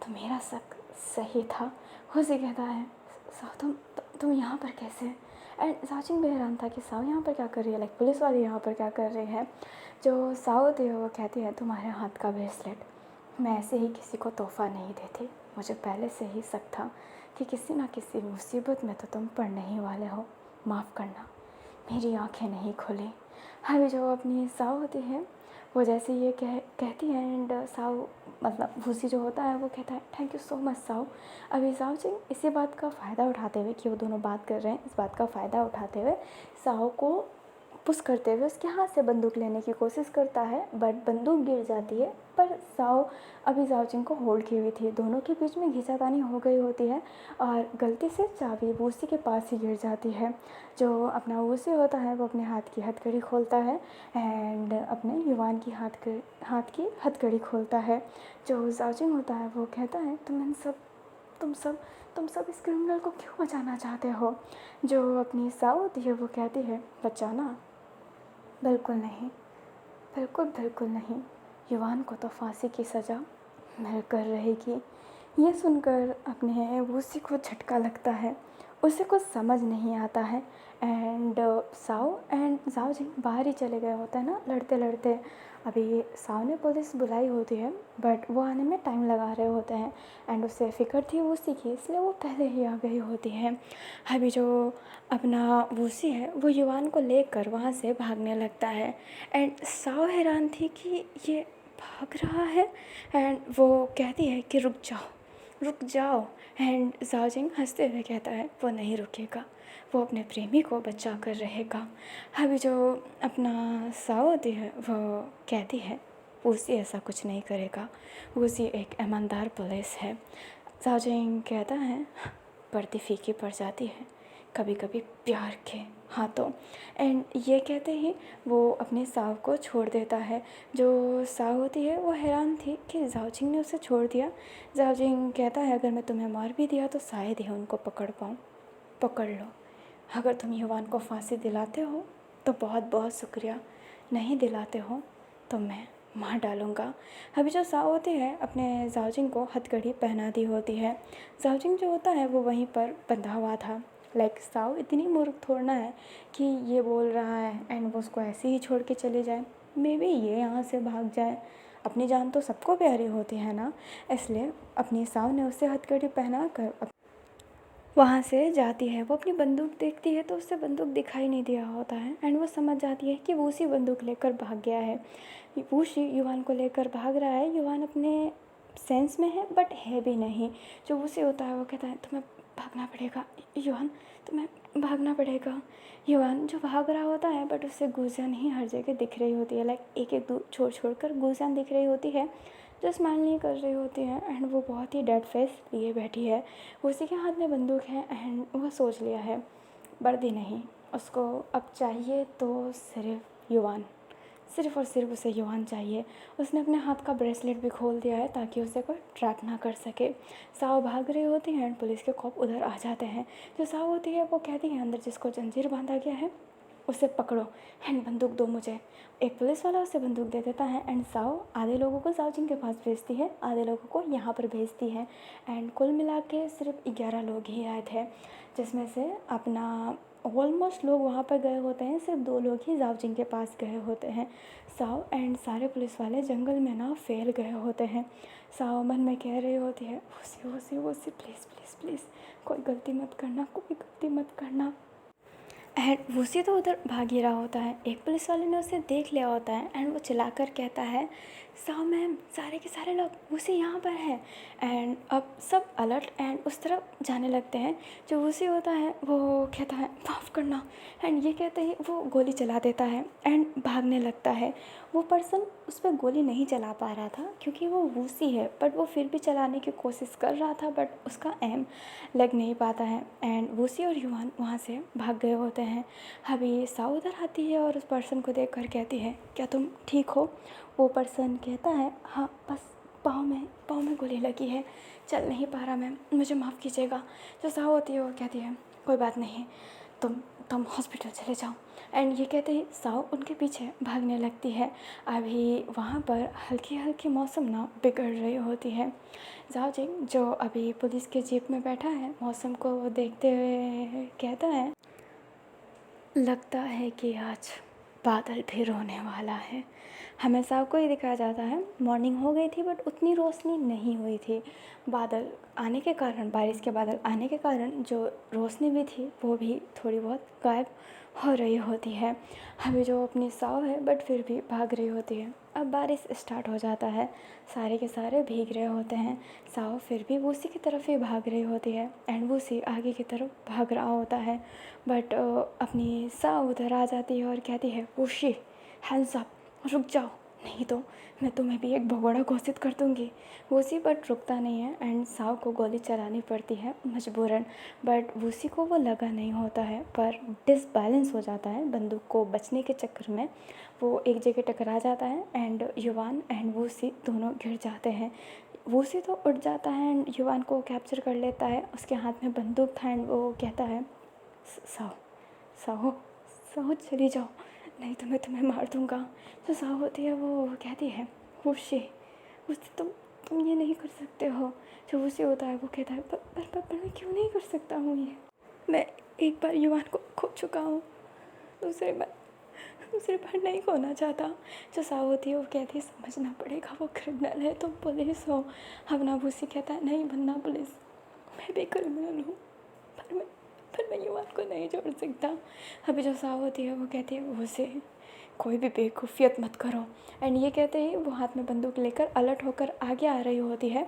तो मेरा शक सही था। उसी कहता है साव तुम यहाँ पर कैसे? एंड साजिन भी हैरान था कि साव यहाँ पर क्या कर रही है, लाइक पुलिस वाली यहाँ पर क्या कर रही है। जो साव होती है वो कहती है तुम्हारे हाथ का ब्रेसलेट मैं ऐसे ही किसी को तोहफ़ा नहीं देती, मुझे पहले से ही शक था कि किसी ना किसी मुसीबत में तो तुम पड़ने ही वाले हो, माफ़ करना मेरी आंखें नहीं खुली। अभी जो अपनी साव होती है वो जैसे ये कहती है एंड साव मतलब भूसी जो होता है वो कहता है thank you so much Sao. अभी साव जी इसी बात का फ़ायदा उठाते हुए कि वो दोनों बात कर रहे हैं, इस बात का फ़ायदा उठाते हुए साव को पुश करते हुए उसके हाथ से बंदूक लेने की कोशिश करता है, बट बंदूक गिर जाती है। पर साव अभी सावजिन को होल्ड की हुई थी, दोनों के बीच में घिंचातानी हो गई होती है और गलती से चाबी वूसी के पास ही गिर जाती है। जो अपना वूसी होता है वो अपने हाथ की हथकड़ी खोलता है एंड अपने युवान की हाथ की हथकड़ी खोलता है। जो सावजिन होता है वो कहता है तुम सब इस क्रिमिनल को क्यों बचाना चाहते हो? जो अपनी साव होती है वो कहती है बचाना बिल्कुल नहीं, बिल्कुल नहीं, युवान को तो फांसी की सज़ा मिल कर रहेगी। ये सुनकर अपने वूसी को झटका लगता है उसे कुछ समझ नहीं आता है। एंड साओ एंड जाओ जिंग बाहर ही चले गए होते हैं ना लड़ते लड़ते। अभी साओ ने पुलिस बुलाई होती है बट वो आने में टाइम लगा रहे होते हैं एंड उसे फ़िक्र थी वूसी की, इसलिए वो पहले ही आ गई होती है। अभी जो अपना वूसी है वो युवान को लेकर वहाँ से भागने लगता है एंड साओ हैरान थी कि ये भाग रहा है एंड वो कहती है कि रुक जाओ। एंड जाओ जिंग हंसते हुए कहता है वो नहीं रुकेगा, वो अपने प्रेमी को बचा कर रहेगा। अभी जो अपना साओ होती है वो कहती है वूसी ऐसा कुछ नहीं करेगा, वूसी एक ईमानदार पुलिस है। जाओ जिंग कहता है पर्दी फीकी पड़ जाती है कभी कभी प्यार के हाथों। एंड ये कहते ही वो अपने साव को छोड़ देता है। जो साव होती है वो हैरान थी कि जाओजिंग ने उसे छोड़ दिया। जाओजिंग कहता है अगर मैं तुम्हें मार भी दिया तो शायद ही उनको पकड़ पाऊँ। पकड़ लो, अगर तुम युवान को फांसी दिलाते हो तो बहुत बहुत शुक्रिया, नहीं दिलाते हो तो मैं मार डालूँगा। अभी जो साओ होती है अपने जाओजिंग को हथकड़ी पहना दी होती है। जाओजिंग जो होता है वो वहीं पर बंधा हुआ था। लाइक साओ इतनी मूर्ख थोड़ना है कि ये बोल रहा है एंड वो उसको ऐसे ही छोड़ के चले जाए। मे बी ये यहाँ से भाग जाए, अपनी जान तो सबको प्यारी होती है ना, इसलिए अपनी साओ ने उसे हथकड़ी पहना कर वहाँ से जाती है। वो अपनी बंदूक देखती है तो उसे बंदूक दिखाई नहीं दिया होता है एंड वो समझ जाती है कि वूसी बंदूक लेकर भाग गया है। वूसी युवान को लेकर भाग रहा है। युवान अपने सेंस में है बट है भी नहीं। जो वूसी होता है वो कहता है तुम्हें भागना पड़ेगा युवान, तुम्हें भागना पड़ेगा। युवान जो भाग रहा होता है बट उससे गुजियान ही हर जगह दिख रही होती है। लाइक एक एक दूर छोड़ कर गुजियान दिख रही होती है जो स्माइल नहीं कर रही होती है एंड वो बहुत ही डेड फेस लिए बैठी है। उसी के हाथ में बंदूक है एंड वो सोच लिया है वर्दी नहीं, उसको अब चाहिए तो सिर्फ युवान, सिर्फ और सिर्फ उसे युवान चाहिए। उसने अपने हाथ का ब्रेसलेट भी खोल दिया है ताकि उसे कोई ट्रैक ना कर सके। साव भाग रही होती है एंड पुलिस के कॉप उधर आ जाते हैं। जो साव होती है वो कहती है अंदर जिसको जंजीर बांधा गया है उसे पकड़ो एंड बंदूक दो मुझे। एक पुलिस वाला उसे बंदूक दे देता है एंड साओ आधे लोगों को जाओजिंग के पास भेजती है, आधे लोगों को यहाँ पर भेजती है एंड कुल मिला के सिर्फ 11 लोग ही आए थे, जिसमें से अपना ऑलमोस्ट लोग वहाँ पर गए होते हैं, सिर्फ 2 लोग ही जाओजिंग के पास गए होते हैं। साओ एंड सारे पुलिस वाले जंगल में ना फैल गए होते हैं। साओ मन में कह रही होती है वोसी प्लीज़ प्लीज़ प्लीज़ कोई गलती मत करना, कोई गलती मत करना। एंड वूसी तो उधर भाग ही रहा होता है। एक पुलिस वाले ने उसे देख लिया होता है एंड वो चिल्लाकर कहता है साओ मैम सारे के सारे लोग वूसी यहाँ पर है। एंड अब सब अलर्ट एंड उस तरफ जाने लगते हैं। जो वूसी होता है वो कहता है माफ़ करना एंड ये कहते ही वो गोली चला देता है एंड भागने लगता है। वो पर्सन उस पर गोली नहीं चला पा रहा था क्योंकि वो वूसी है, बट वो फिर भी चलाने की कोशिश कर रहा था बट उसका एम लग नहीं पाता है एंड वूसी और युवान वहाँ से भाग गए होते हैं। अभी साओ उधर आती है और उस पर्सन को देख कर कहती है क्या तुम ठीक हो? वो पर्सन कहता है हाँ बस पाँव में गोली लगी है, चल नहीं पा रहा मैम, मुझे माफ़ कीजिएगा। जो साओ होती है वो कहती है कोई बात नहीं, तुम हॉस्पिटल चले जाओ। एंड ये कहते ही साओ उनके पीछे भागने लगती है। अभी वहाँ पर हल्की हल्की मौसम ना बिगड़ रही होती है। जाओ जिंग जो अभी पुलिस के जीप में बैठा है मौसम को देखते हुए कहता है लगता है कि आज बादल भी रोने वाला है। हमें साव को ही दिखाया जाता है मॉर्निंग हो गई थी बट उतनी रोशनी नहीं हुई थी। बादल आने के कारण, बारिश के बादल आने के कारण जो रोशनी भी थी वो भी थोड़ी बहुत गायब हो रही होती है। अभी जो अपनी साव है बट फिर भी भाग रही होती है। अब बारिश स्टार्ट हो जाता है, सारे के सारे भीग रहे होते हैं। साव फिर भी वूसी की तरफ ही भाग रही होती है एंड वूसी आगे की तरफ भाग रहा होता है बट अपनी साव उधर आ जाती है और कहती है वूसी हैंड्स अप, रुक जाओ नहीं तो मैं तुम्हें भी एक भगोड़ा घोषित कर दूँगी। वूसी बट रुकता नहीं है एंड साव को गोली चलानी पड़ती है मजबूरन, बट वूसी को वो लगा नहीं होता है पर डिसबैलेंस हो जाता है। बंदूक को बचने के चक्कर में वो एक जगह टकरा जाता है एंड युवान एंड वूसी दोनों गिर जाते हैं। वूसी तो उठ जाता है एंड युवान को कैप्चर कर लेता है। उसके हाथ में बंदूक था एंड वो कहता है साओ साओ साओ चली जाओ नहीं तो मैं तुम्हें मार दूँगा। जो साओ होती है वो कहती है वूसी तुम ये नहीं कर सकते हो। जो वूसी होता है वो कहता है पर मैं क्यों नहीं कर सकता हूँ ये? मैं एक बार युवान को खो चुका हूँ, दूसरी बार नहीं खोना चाहता। जो साव होती है वो कहती है समझना पड़ेगा, वो क्रिमिनल है, तुम पुलिस हो। अपना भूसी कहता है नहीं बनना पुलिस, मैं भी क्रिमिनल हूँ, पर मैं युवान को नहीं छोड़ सकता। अभी जो साव होती है वो कहती है भूसी कोई भी बेवकूफ़ियत मत करो। एंड ये कहते ही वो हाथ में बंदूक लेकर अलर्ट होकर आगे आ रही होती है,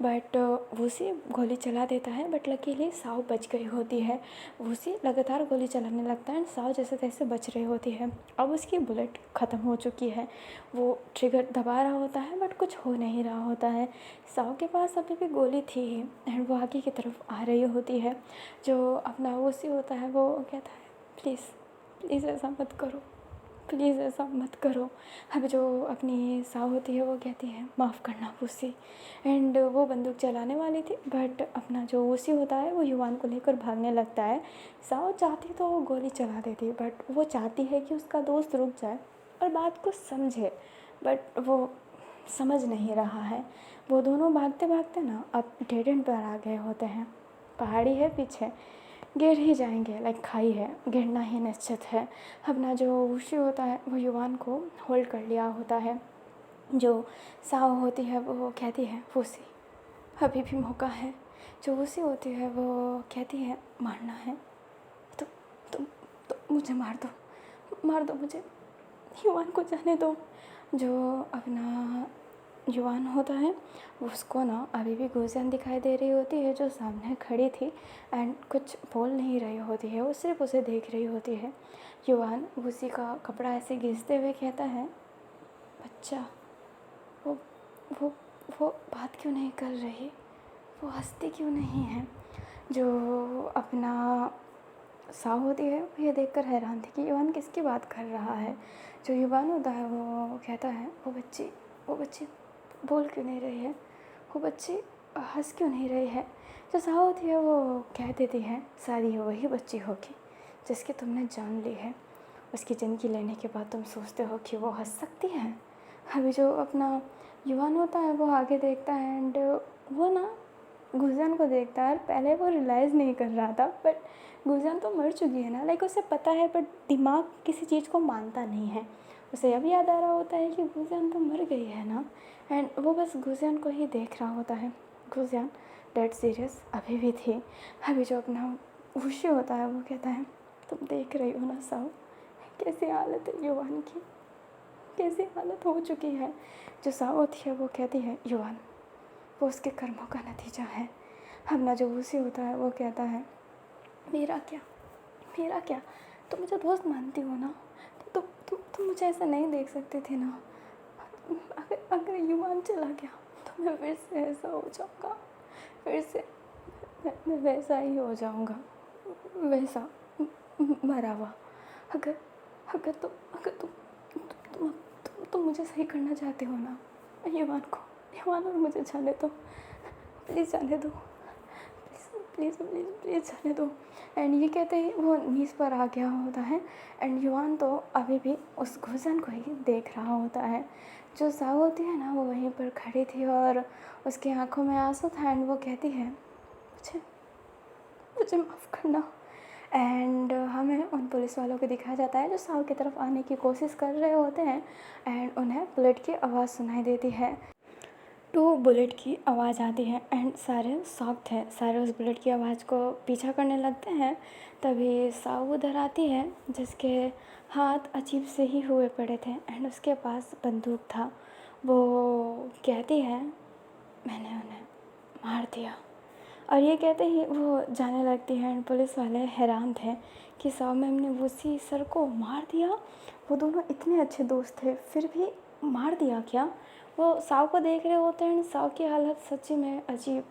बट वूसी गोली चला देता है, बट लकीली साव बच गई होती है। वूसी लगातार गोली चलाने लगता है एंड साव जैसे तैसे बच रही होती है। अब उसकी बुलेट ख़त्म हो चुकी है, वो ट्रिगर दबा रहा होता है बट कुछ हो नहीं रहा होता है। साव के पास अभी भी गोली थी एंड वो आगे की तरफ आ रही होती है। जो अपना वूसी होता है वो कहता है प्लीज़ ऐसा मत करो, प्लीज़ ऐसा मत करो। अब जो अपनी साव होती है वो कहती है माफ़ करना वूसी। एंड वो बंदूक चलाने वाली थी बट अपना जो वूसी होता है वो युवान को लेकर भागने लगता है। साव चाहती तो वो गोली चला देती, बट वो चाहती है कि उसका दोस्त रुक जाए और बात को समझे, बट वो समझ नहीं रहा है। वो दोनों भागते भागते ना अब डेड एंड पर आ गए होते हैं। पहाड़ी है पीछे, गिर ही जाएंगे, लाइक खाई है, गिरना ही निश्चित है। अपना जो वुशी होता है वो युवान को होल्ड कर लिया होता है। जो साव होती है वो कहती है वुसी अभी भी मौका है। जो वुसी होती है वो कहती है मारना है तो मुझे मार दो मुझे, युवान को जाने दो। जो अपना युवान होता है उसको ना अभी भी गुजियान दिखाई दे रही होती है जो सामने खड़ी थी एंड कुछ बोल नहीं रही होती है, वो सिर्फ उसे देख रही होती है। युवान उसी का कपड़ा ऐसे घिसते हुए कहता है बच्चा वो वो वो बात क्यों नहीं कर रही, वो हंसती क्यों नहीं है। जो अपना साव होती है वो ये देखकर हैरान थी कि युवान किसकी बात कर रहा है। जो युवान होता है वो कहता है वो बच्ची बोल क्यों नहीं रही है, वो बच्ची हंस क्यों नहीं रही है। जो साव होती है वो कह देती है शायद ये वही बच्ची होगी जिसकी तुमने जान ली है, उसकी ज़िंदगी लेने के बाद तुम सोचते हो कि वो हंस सकती है। अभी जो अपना युवान होता है वो आगे देखता है एंड वो ना गुजियान को देखता है। पहले वो रियलाइज़ नहीं कर रहा था बट गुजियान तो मर चुकी है ना, लाइक उसे पता है बट दिमाग किसी चीज़ को मानता नहीं है। उसे अब याद आ रहा होता है कि गुजियान तो मर गई है ना, एंड वो बस गुजियान को ही देख रहा होता है। गुजियान डेड सीरियस अभी भी थी। अभी जो अपना वुशी होता है वो कहता है तुम देख रही हो ना साव, कैसी हालत है युवान की, कैसी हालत हो चुकी है। जो साव होती है वो कहती है युवान वो उसके कर्मों का नतीजा है। अपना जो वुशी होता है वो कहता है मेरा क्या, तुम मुझे दोस्त मानती हो ना, तुम मुझे ऐसा नहीं देख सकते थे ना। अगर युवान चला गया तो मैं फिर से ऐसा हो जाऊँगा, फिर से मैं वैसा ही हो जाऊँगा, वैसा मरा हुआ। अगर तुम मुझे सही करना चाहते हो ना, युवान और मुझे जाने दो, प्लीज़ जाने दो, प्लीज़ जाने दो। एंड ये कहते ही वो नीज़ पर आ गया होता है एंड युवान तो अभी भी उस गुजियान को ही देख रहा होता है। जो साव होती है ना वो वहीं पर खड़ी थी और उसकी आंखों में आंसू था एंड वो कहती है मुझे माफ़ करना। एंड हमें उन पुलिस वालों को दिखाया जाता है जो साव की तरफ आने की कोशिश कर रहे होते हैं एंड उन्हें बुलेट की आवाज़ सुनाई देती है। तो बुलेट की आवाज़ आती है एंड सारे शॉक्ड हैं, सारे उस बुलेट की आवाज़ को पीछा करने लगते हैं। तभी साव उधर आती है जिसके हाथ अजीब से ही हुए पड़े थे एंड उसके पास बंदूक था। वो कहती है मैंने उन्हें मार दिया, और ये कहते ही वो जाने लगती है एंड पुलिस वाले हैरान थे कि साव मैम ने वुसी सर को मार दिया। वो दोनों इतने अच्छे दोस्त थे फिर भी मार दिया क्या। वो साव को देख रहे होते हैं एंड साव की हालत सच्ची में अजीब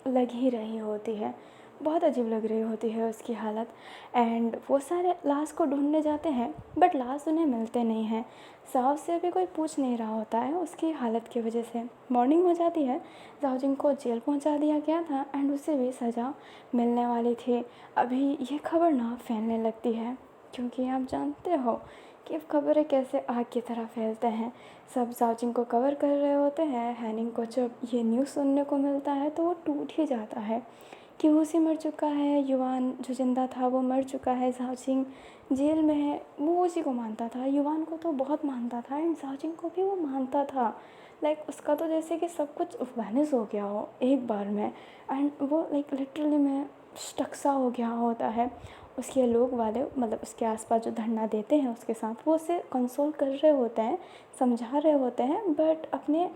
लग ही रही होती है, बहुत अजीब लग रही होती है उसकी हालत। एंड वो सारे लाश को ढूंढने जाते हैं बट लाश उन्हें मिलते नहीं हैं। साव से अभी कोई पूछ नहीं रहा होता है उसकी हालत की वजह से। मॉर्निंग हो जाती है, जाओजिंग को जेल पहुंचा दिया गया था एंड उसे भी सज़ा मिलने वाली थी। अभी ये खबर ना फैलने लगती है क्योंकि आप जानते हो कि खबरें कैसे आग की तरह फैलते हैं। सब जाओजिंग को कवर कर रहे होते हैं। हैनिंग को जब ये न्यूज़ सुनने को मिलता है तो वो टूट ही जाता है कि वूसी मर चुका है, युवान जो जिंदा था वो मर चुका है, झाओजिंग जेल में है। वो वूसी को मानता था, युवान को तो बहुत मानता था एंड झाओजिंग को भी वो मानता था। लाइक उसका तो जैसे कि सब कुछ वैनिश हो गया हो एक बार में, एंड वो लाइक लिटरली में स्टक सा हो गया होता है। उसके लोग वाले मतलब उसके आसपास जो धरना देते हैं उसके साथ, वो उसे कंसोल कर रहे होते हैं, समझा रहे होते हैं, बट अपने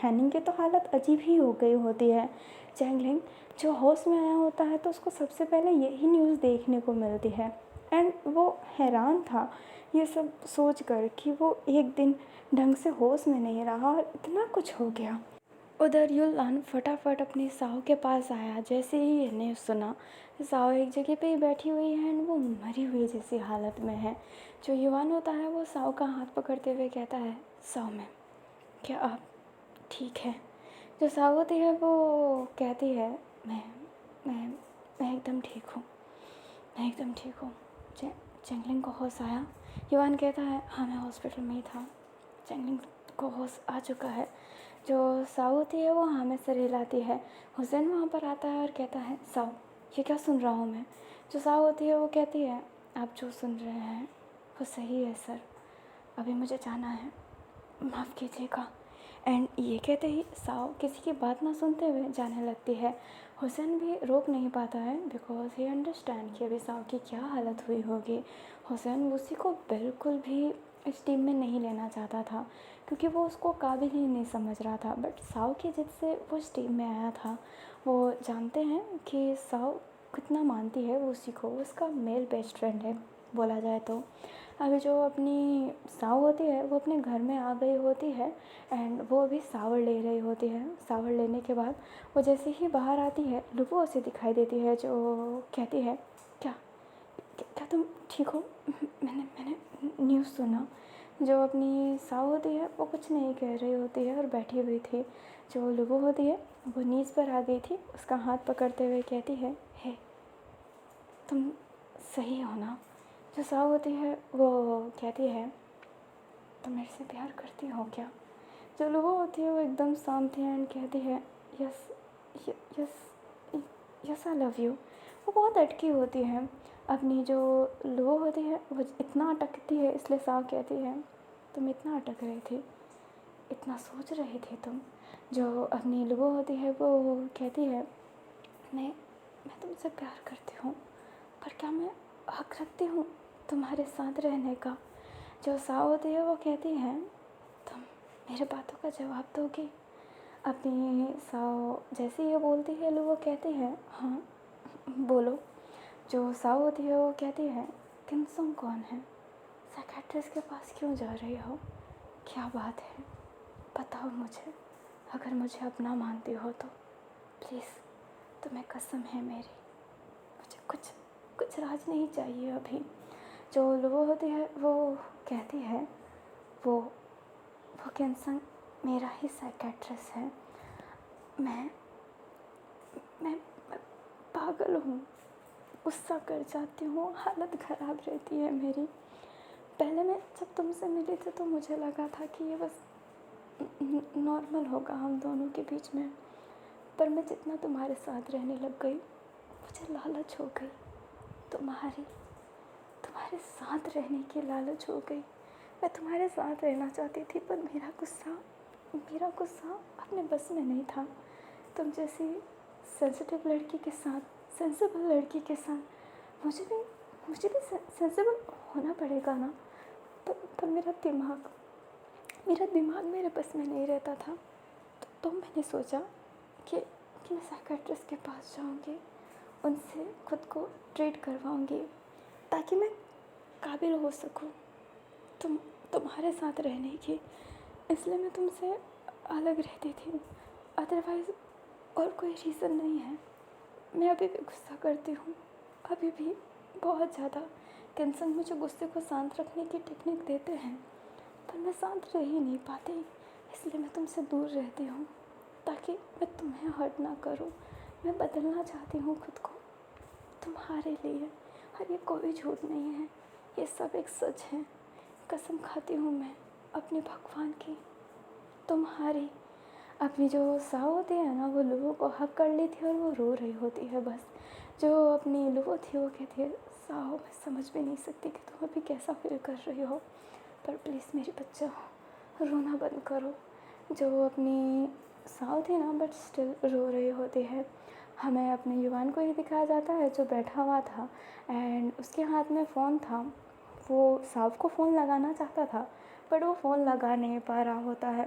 हैनिंग की तो हालत अजीब ही हो गई होती है। चैंगलिंग जो होश में आया होता है तो उसको सबसे पहले यही न्यूज़ देखने को मिलती है एंड वो हैरान था ये सब सोच कर कि वो एक दिन ढंग से होश में नहीं रहा और इतना कुछ हो गया। उधर युलान फटाफट अपनी साहू के पास आया। जैसे ही इसने सुना साहू एक जगह पे ही बैठी हुई है एंड वो मरी हुई जैसी हालत में है। जो युवान होता है वो साहू का हाथ पकड़ते हुए कहता है, साहू मैम क्या आप ठीक है? जो साहू होती है वो कहती है, मैं मैं मैं एकदम ठीक हूँ, मैं एकदम ठीक हूँ। चैंगलिंग को होश आया? युवान कहता है, हाँ मैं हॉस्पिटल में ही था, चैंगलिंग को होश आ चुका है। जो साऊ होती है वो हाँ में सर हिलाती है। हुसैन वहाँ पर आता है और कहता है, साऊ ये क्या सुन रहा हूँ मैं? जो साऊ होती है वो कहती है, आप जो सुन रहे हैं वो सही है सर, अभी मुझे जाना है, माफ़ कीजिएगा। एंड ये कहते ही साऊ किसी की बात ना सुनते हुए जाने लगती है। हुसैन भी रोक नहीं पाता है बिकॉज ही अंडरस्टैंड कि अभी साऊ की क्या हालत हुई होगी। हुसैन उसी को बिल्कुल भी इस टीम में नहीं लेना चाहता था क्योंकि वो उसको काबिल ही नहीं समझ रहा था, बट साऊ की जिद से वो इस टीम में आया था। वो जानते हैं कि साऊ कितना मानती है वो उसी को, उसका मेल बेस्ट फ्रेंड है बोला जाए तो। अभी जो अपनी साऊ होती है वो अपने घर में आ गई होती है एंड वो अभी सावर ले रही होती है। सावर लेने के बाद वो जैसे ही बाहर आती है लुबो उसे दिखाई देती है, जो कहती है, क्या क्या तुम ठीक हो? मैंने न्यूज़ सुना। जो अपनी साऊ होती है वो कुछ नहीं कह रही होती है और बैठी हुई थी। जो लुबो होती है वो नीज़ पर आ गई थी, उसका हाथ पकड़ते हुए कहती है, हे तुम सही हो ना? जो साऊ होती है वो कहती है, तुम मेरे से प्यार करती हो क्या? जो लुबो होती है वो एकदम शांत है एंड कहती है, yes yes yes I love you. वो बहुत अटकी होती है। अपनी जो लुबो होती है वो इतना अटकती है, इसलिए साऊ कहती है, तुम इतना अटक रही थी, इतना सोच रही थी तुम? जो अपनी लुबो होती है वो कहती है, मैं तुमसे प्यार करती हूँ, पर क्या मैं हक रखती हूँ तुम्हारे साथ रहने का? जो साऊ होती है वो कहती है, तुम मेरे बातों का जवाब दोगी? अपनी साऊ जैसे ये बोलती है लुबो कहती है, हाँ बोलो। जो साऊ होती है वो कहती है, किनसुंग कौन है? साइकेट्रिस्ट के पास क्यों जा रही हो? क्या बात है बताओ मुझे, अगर मुझे अपना मानती हो तो प्लीज़, तुम्हें कसम है मेरी, मुझे कुछ राज नहीं चाहिए अभी। जो लुबो होती है वो कहती है, वो किनसंग मेरा ही साइकेट्रिस्ट है। मैं पागल हूँ, गुस्सा कर जाती हूँ, हालत ख़राब रहती है मेरी। पहले मैं जब तुमसे मिली थी तो मुझे लगा था कि ये बस नॉर्मल होगा हम दोनों के बीच में, पर मैं जितना तुम्हारे साथ रहने लग गई मुझे लालच हो गई, तुम्हारे साथ रहने की लालच हो गई। मैं तुम्हारे साथ रहना चाहती थी पर मेरा गुस्सा अपने बस में नहीं था। तुम जैसी सेंसिटिव लड़की के साथ, सेंसिबल लड़की के साथ मुझे भी सेंसिबल होना पड़ेगा ना। पर मेरा दिमाग मेरे बस में नहीं रहता था। तो मैंने सोचा कि मैं साइकेट्रिस्ट के पास जाऊंगी, उनसे खुद को ट्रीट करवाऊंगी ताकि मैं काबिल हो सकूं तुम्हारे साथ रहने की। इसलिए मैं तुमसे अलग रहती थी, अदरवाइज़ और कोई रीज़न नहीं है। मैं अभी भी गुस्सा करती हूँ, अभी भी बहुत ज़्यादा। किनसंग मुझे गुस्से को शांत रखने की टेक्निक देते हैं पर मैं शांत रह ही नहीं पाती, इसलिए मैं तुमसे दूर रहती हूँ ताकि मैं तुम्हें हर्ट ना करूँ। मैं बदलना चाहती हूँ खुद को तुम्हारे लिए, और ये कोई झूठ नहीं है, ये सब एक सच है। कसम खाती हूँ मैं अपने भगवान की, तुम्हारी अपनी जो साव होती है ना, वो लुवो को हग कर ली थी और वो रो रही होती है बस। जो अपनी लुवो थी वो कहती है, साव मैं समझ भी नहीं सकती कि तुम अभी कैसा फील कर रही हो, पर प्लीज़ मेरी बच्चा रोना बंद करो। जो अपनी साव थी ना, बट स्टिल रो रही होती है। हमें अपने युवान को ही दिखाया जाता है जो बैठा हुआ था एंड उसके हाथ में फ़ोन था। वो साव को फ़ोन लगाना चाहता था बट वो फ़ोन लगा नहीं पा रहा होता है।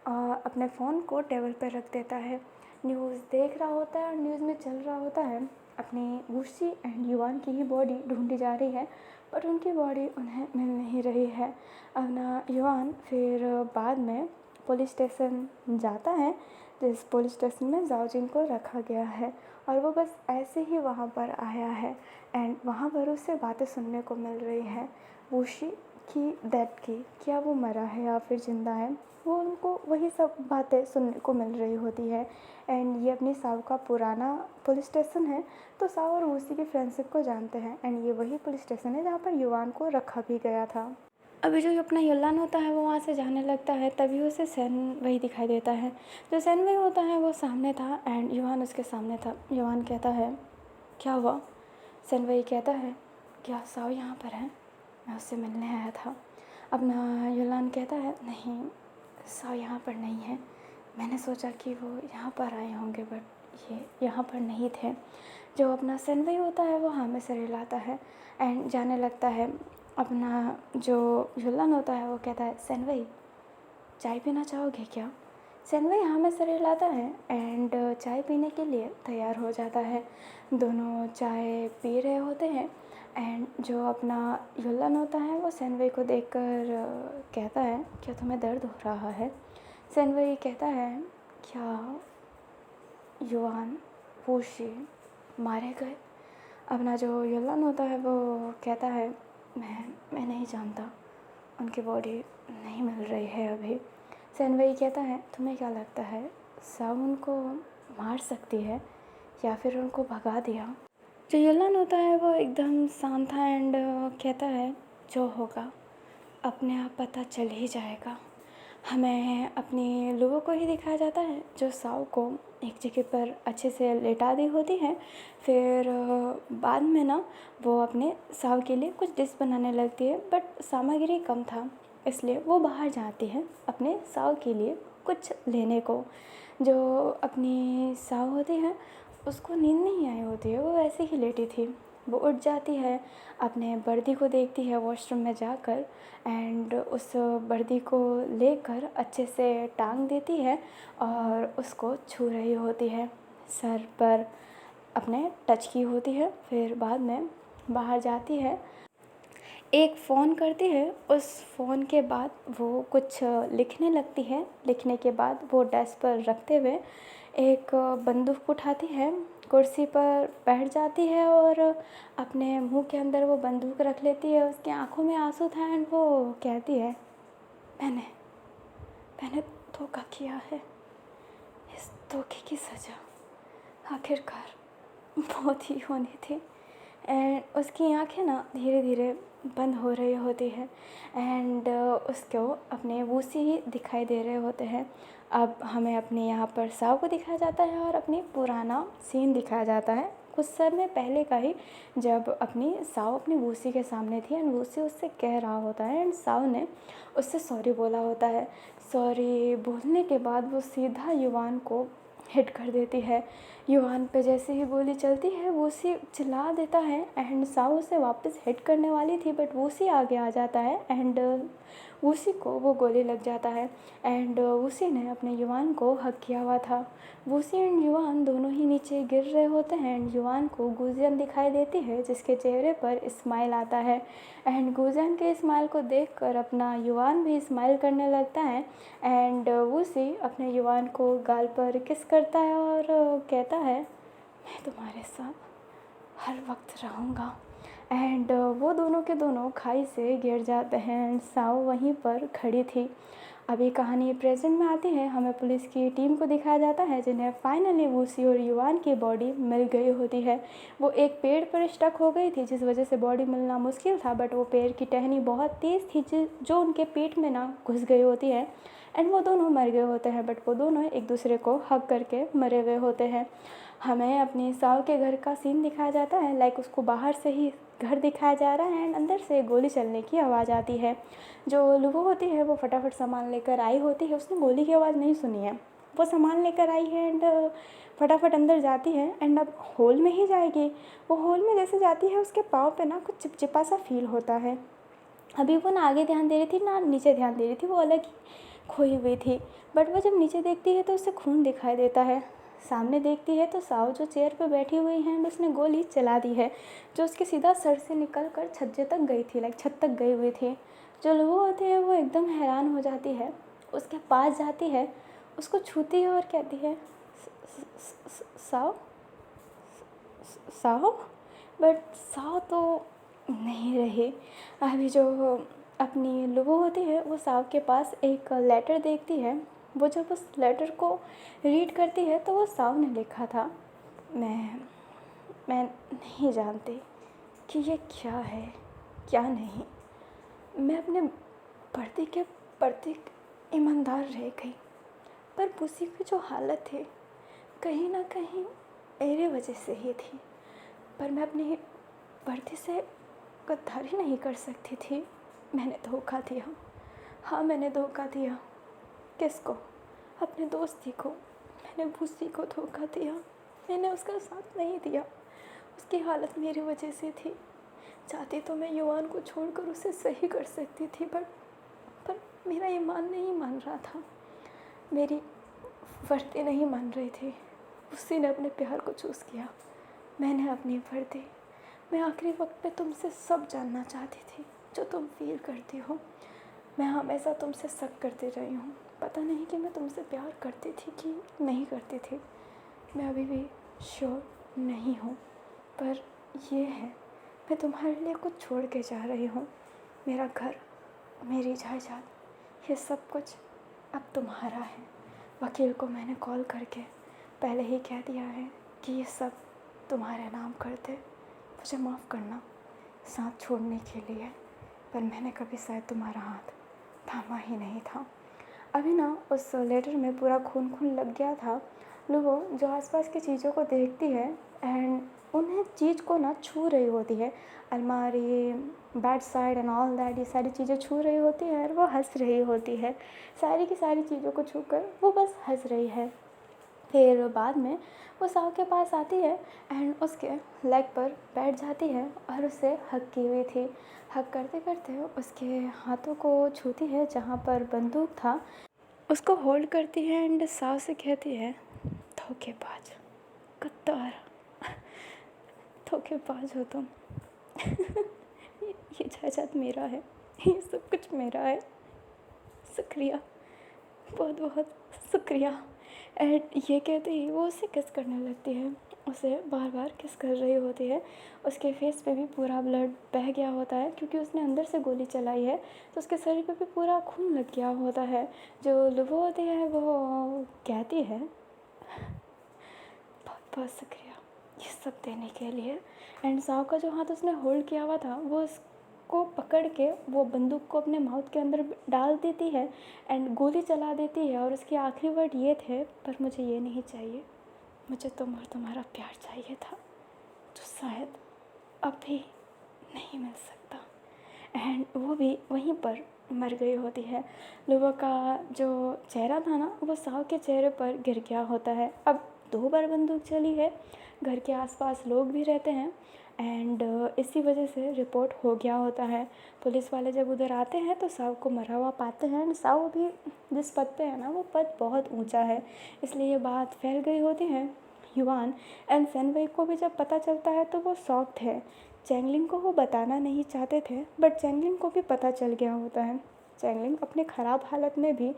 अपने फ़ोन को टेबल पर रख देता है, न्यूज़ देख रहा होता है और न्यूज़ में चल रहा होता है अपनी वुशी एंड युवान की ही बॉडी ढूंढी जा रही है, बट उनकी बॉडी उन्हें मिल नहीं रही है। अपना युवान फिर बाद में पुलिस स्टेशन जाता है, जिस पुलिस स्टेशन में जाओजिन को रखा गया है, और वो बस ऐसे ही वहाँ पर आया है एंड वहाँ पर उसे बातें सुनने को मिल रही हैं वुशी की डेथ की, क्या वो मरा है या फिर ज़िंदा है, वो उनको वही सब बातें सुनने को मिल रही होती है। एंड ये अपनी साव का पुराना पुलिस स्टेशन है, तो साव और वुशी की फ्रेंडशिप को जानते हैं एंड ये वही पुलिस स्टेशन है जहाँ पर युवान को रखा भी गया था। अभी जो अपना युलान होता है वो वहाँ से जाने लगता है, तभी उसे सैन वही दिखाई देता है। जो सैन वही होता है वो सामने था एंड युवान उसके सामने था। युवान कहता है, क्या हुआ? सैन वही कहता है, क्या साव यहाँ पर है? मैं उससे मिलने आया था। अपना युलान कहता है, नहीं, साव यहाँ पर नहीं है। मैंने सोचा कि वो यहाँ पर आए होंगे बट ये यहाँ पर नहीं थे। जो अपना सैन वही होता है वो हाँ में सिर हिलाता है एंड जाने लगता है। अपना जो युलान होता है वो कहता है, सैन वही चाय पीना चाहोगे क्या? सैन वही हाँ में सिर हिलाता है एंड चाय पीने के लिए तैयार हो जाता है। दोनों चाय पी रहे होते हैं एंड जो अपना युलान होता है वो सैन वही को देखकर कहता है, क्या तुम्हें दर्द हो रहा है? सैन वही कहता है, क्या युवान वुशी मारे गए? अपना जो युलान होता है वो कहता है, मैं नहीं जानता, उनकी बॉडी नहीं मिल रही है अभी। सैन वही कहता है, तुम्हें क्या लगता है साव उनको मार सकती है या फिर उनको भगा दिया? जो युलान होता है वो एकदम शांत था एंड कहता है, जो होगा अपने आप पता चल ही जाएगा। हमें अपनी लुवो को ही दिखाया जाता है जो साव को एक जगह पर अच्छे से लेटा दी होती है। फिर बाद में ना वो अपने साव के लिए कुछ डिश बनाने लगती है, बट सामग्री कम था इसलिए वो बाहर जाती है अपने साव के लिए कुछ लेने को। जो अपनी साव होती है उसको नींद नहीं आई होती है, वो वैसे ही लेटी थी। वो उठ जाती है, अपने बर्दी को देखती है वॉशरूम में जाकर एंड उस बर्दी को लेकर अच्छे से टांग देती है और उसको छू रही होती है, सर पर अपने टच की होती है। फिर बाद में बाहर जाती है, एक फ़ोन करती है, उस फ़ोन के बाद वो कुछ लिखने लगती है। लिखने के बाद वो डेस्क पर रखते हुए एक बंदूक उठाती है, कुर्सी पर बैठ जाती है और अपने मुंह के अंदर वो बंदूक रख लेती है। उसकी आंखों में आंसू था एंड वो कहती है, मैंने धोखा किया है, इस धोखे की सज़ा आखिरकार मौत ही होनी थी। एंड उसकी आंखें ना धीरे धीरे बंद हो रही होती है एंड उसको अपने वुशी ही दिखाई दे रहे होते हैं। अब हमें अपने यहाँ पर साव को दिखाया जाता है और अपनी पुराना सीन दिखाया जाता है कुछ समय पहले का ही, जब अपनी साव अपनी वुशी के सामने थी एंड वुशी उससे कह रहा होता है एंड साव ने उससे सॉरी बोला होता है। सॉरी बोलने के बाद वो सीधा युवान को हिट कर देती है। युवान पे जैसे ही गोली चलती है वुशी चिल्ला देता है एंड साव उसे वापस हिट करने वाली थी बट वुशी आगे आ जाता है एंड वुशी को वो गोली लग जाता है एंड वुशी ने अपने युवान को हक किया हुआ था। वुशी एंड युवान दोनों ही नीचे गिर रहे होते हैं एंड युवान को गुजियन दिखाई देती है जिसके चेहरे पर स्माइल आता है एंड गुजियन के स्माइल को देखकर अपना युवान भी स्माइल करने लगता है एंड वुशी अपने युवान को गाल पर किस करता है और कहता है, मैं तुम्हारे साथ हर वक्त रहूँगा। एंड वो दोनों के दोनों खाई से गिर जाते हैं एंड साव वहीं पर खड़ी थी। अभी कहानी प्रेजेंट में आती है। हमें पुलिस की टीम को दिखाया जाता है जिन्हें फाइनली वूसी और युआन की बॉडी मिल गई होती है। वो एक पेड़ पर स्टक हो गई थी जिस वजह से बॉडी मिलना मुश्किल था, बट वो पेड़ की टहनी बहुत तेज़ थी जो उनके पेट में ना घुस गई होती है एंड वो दोनों मर गए होते हैं, बट वो दोनों एक दूसरे को हग करके मरे हुए होते हैं। हमें अपनी साव के घर का सीन दिखाया जाता है, लाइक उसको बाहर से ही घर दिखाया जा रहा है एंड अंदर से गोली चलने की आवाज़ आती है। जो लुबो होती है वो फटाफट सामान लेकर आई होती है, उसने गोली की आवाज़ नहीं सुनी है, वो सामान लेकर आई है एंड फटाफट अंदर जाती है एंड अब हॉल में ही जाएगी। वो हॉल में जैसे जाती है उसके पाँव पे ना कुछ चिपचिपा सा फील होता है। अभी वो ना आगे ध्यान दे रही थी ना नीचे ध्यान दे रही थी, वो अलग ही खोई हुई थी। बट वो जब नीचे देखती है तो उसे खून दिखाई देता है। सामने देखती है तो साव जो चेयर पे बैठी हुई है उसने गोली चला दी है जो उसके सीधा सर से निकल कर छज्जे तक गई थी, लाइक छत तक गई हुई थी। जो लोग होते हैं वो एकदम हैरान हो जाती है, उसके पास जाती है, उसको छूती है और कहती है साव साव। बट साव तो नहीं रही। अभी जो अपनी लुबो होती है वो साव के पास एक लेटर देखती है। वो जब उस लेटर को रीड करती है तो वो साव ने लिखा था, मैं नहीं जानती कि ये क्या है क्या नहीं। मैं अपने पति के प्रति ईमानदार रह गई, पर पुसी की जो हालत थी कहीं ना कहीं मेरे वजह से ही थी। पर मैं अपनी पति से गद्दारी नहीं कर सकती थी। मैंने धोखा दिया, हाँ मैंने धोखा दिया। किसको? अपने दोस्ती को। मैंने पुसी को धोखा दिया, मैंने उसका साथ नहीं दिया। उसकी हालत मेरी वजह से थी। चाहती तो मैं युवान को छोड़कर उसे सही कर सकती थी, पर मेरा ईमान नहीं मान रहा था, मेरी वर्दी नहीं मान रही थी। उसी ने अपने प्यार को चूज़ किया, मैंने अपनी वर्दी। मैं आखिरी वक्त पे तुमसे सब जानना चाहती थी जो तुम फील करती हो। मैं हमेशा तुमसे शक करती रही हूँ, पता नहीं कि मैं तुमसे प्यार करती थी कि नहीं करती थी। मैं अभी भी श्योर नहीं हूँ, पर ये है मैं तुम्हारे लिए कुछ छोड़ के जा रही हूँ। मेरा घर, मेरी जायदाद, ये सब कुछ अब तुम्हारा है। वकील को मैंने कॉल करके पहले ही कह दिया है कि ये सब तुम्हारे नाम कर दे। मुझे माफ़ करना साथ छोड़ने के लिए, पर मैंने कभी शायद तुम्हारा हाथ थामा ही नहीं था। अभी ना उस लेटर में पूरा खून खून लग गया था। लुबो जो आसपास की चीज़ों को देखती है एंड उन्हें चीज़ को ना छू रही होती है, अलमारी, bed side and all that, ये सारी चीज़ें छू रही होती है और वो हंस रही होती है। सारी की सारी चीज़ों को छूकर वो बस हंस रही है। फिर बाद में वो साव के पास आती है एंड उसके लेग पर बैठ जाती है और उसे हग की हुई थी। हग करते करते उसके हाथों को छूती है जहाँ पर बंदूक था, उसको होल्ड करती है एंड साव से कहती है, धोखेबाज, गद्दार, धोखेबाज हो तुम। ये जायदाद मेरा है, ये सब कुछ मेरा है, शुक्रिया, बहुत बहुत शुक्रिया। एंड ये कहते ही वो उसे किस करने लगती है, उसे बार बार किस कर रही होती है। उसके फेस पे भी पूरा ब्लड बह गया होता है क्योंकि उसने अंदर से गोली चलाई है, तो उसके शरीर पे भी पूरा खून लग गया होता है। जो लुबो होती है वो कहती है, बहुत बहुत शुक्रिया ये सब देने के लिए। एंड साव का जो हाथ उसने होल्ड किया हुआ था वो उसको पकड़ के वो बंदूक को अपने माउथ के अंदर डाल देती है एंड गोली चला देती है। और उसके आखिरी वर्ड ये थे, पर मुझे ये नहीं चाहिए, मुझे तुम और तुम्हारा प्यार चाहिए था जो शायद अब भी नहीं मिल सकता। एंड वो भी वहीं पर मर गई होती है। लुबो का जो चेहरा था ना वो साव के चेहरे पर गिर गया होता है। अब 2 बार बंदूक चली है, घर के आसपास लोग भी रहते हैं एंड इसी वजह से रिपोर्ट हो गया होता है। पुलिस वाले जब उधर आते हैं तो साव को मरा हुआ पाते हैं एंड साव अभी जिस पद पे है ना वो पद बहुत ऊंचा है, इसलिए ये बात फैल गई होती है। युवान एंड सेनवई को भी जब पता चलता है तो वो शॉक्ड है। चैंगलिंग को वो बताना नहीं चाहते थे, बट चैंगलिंग को भी पता चल गया होता है। चैंगलिंग अपने ख़राब हालत में भी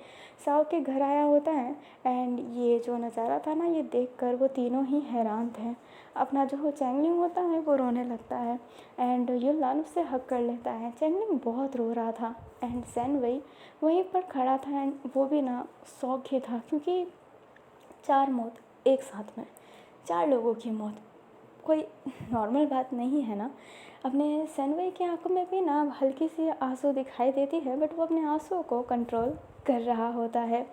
साव के घर आया होता है। एंड ये जो नज़ारा था ना, ये देखकर वो तीनों ही हैरान थे। अपना जो चैंगलिंग होता है वो रोने लगता है एंड युनलान उससे हग कर लेता है। चैंगलिंग बहुत रो रहा था एंड सैन वहीं पर खड़ा था एंड वो भी ना शॉक ही था, क्योंकि 4 मौत एक साथ में, 4 लोगों की मौत कोई नॉर्मल बात नहीं है ना। अपने सैनवई की आंखों में भी ना हल्की सी आंसू दिखाई देती है, बट वो अपने आंसुओं को कंट्रोल कर रहा होता है।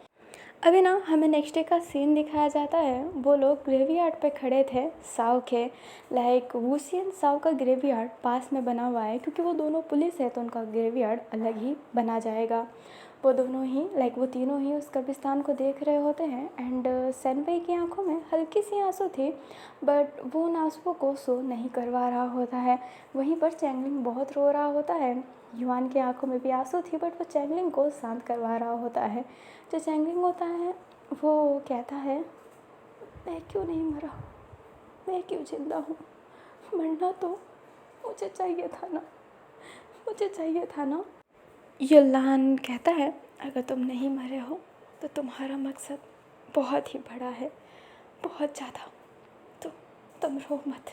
अभी ना हमें नेक्स्ट डे का सीन दिखाया जाता है। वो लोग ग्रेवयार्ड पे खड़े थे साव के, लाइक वूसियन साव का ग्रेवयार्ड पास में बना हुआ है, क्योंकि वो दोनों पुलिस है तो उनका ग्रेवयार्ड अलग ही बना जाएगा। वो दोनों ही लाइक वो तीनों ही उस कब्रिस्तान को देख रहे होते हैं एंड सैनवई की आंखों में हल्की सी आंसू थी, बट वो उन आंसुओं को शो नहीं करवा रहा होता है। वहीं पर चैंगलिंग बहुत रो रहा होता है। युआन की आंखों में भी आंसू थी, बट वो चैंगलिंग को शांत करवा रहा होता है। जो चैंगलिंग होता है वो कहता है, मैं क्यों नहीं मरा, मैं क्यों जिंदा हूँ, मरना तो मुझे चाहिए था ना, मुझे चाहिए था ना। युलान कहता है, अगर तुम नहीं मरे हो तो तुम्हारा मकसद बहुत ही बड़ा है, बहुत ज़्यादा, तो तुम रो मत।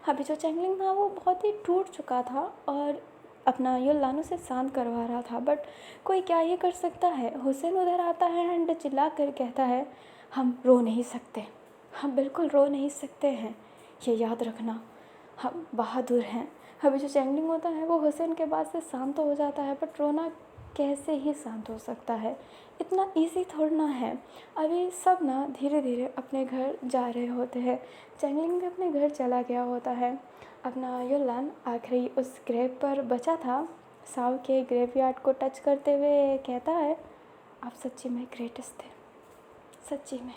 अभी जो चैंगलिंग था वो बहुत ही टूट चुका था और अपना युलान उसे शांत करवा रहा था, बट कोई क्या ही कर सकता है। हुसैन उधर आता है एंड चिल्ला कर कहता है, हम रो नहीं सकते, हम बिल्कुल रो नहीं सकते हैं, ये याद रखना, हम बहादुर हैं। अभी जो चैंगलिंग होता है वो हुसैन के बाद से शांत तो हो जाता है, बट रोना कैसे ही शांत हो सकता है, इतना इजी थोड़ा ना है। अभी सब ना धीरे धीरे अपने घर जा रहे होते हैं। चैंगलिंग भी अपने घर चला गया होता है। अपना युलान आखिरी उस ग्रेव पर बचा था। साव के ग्रेवयार्ड को टच करते हुए कहता है, आप सच्ची में ग्रेटेस्ट थे, सच्ची में।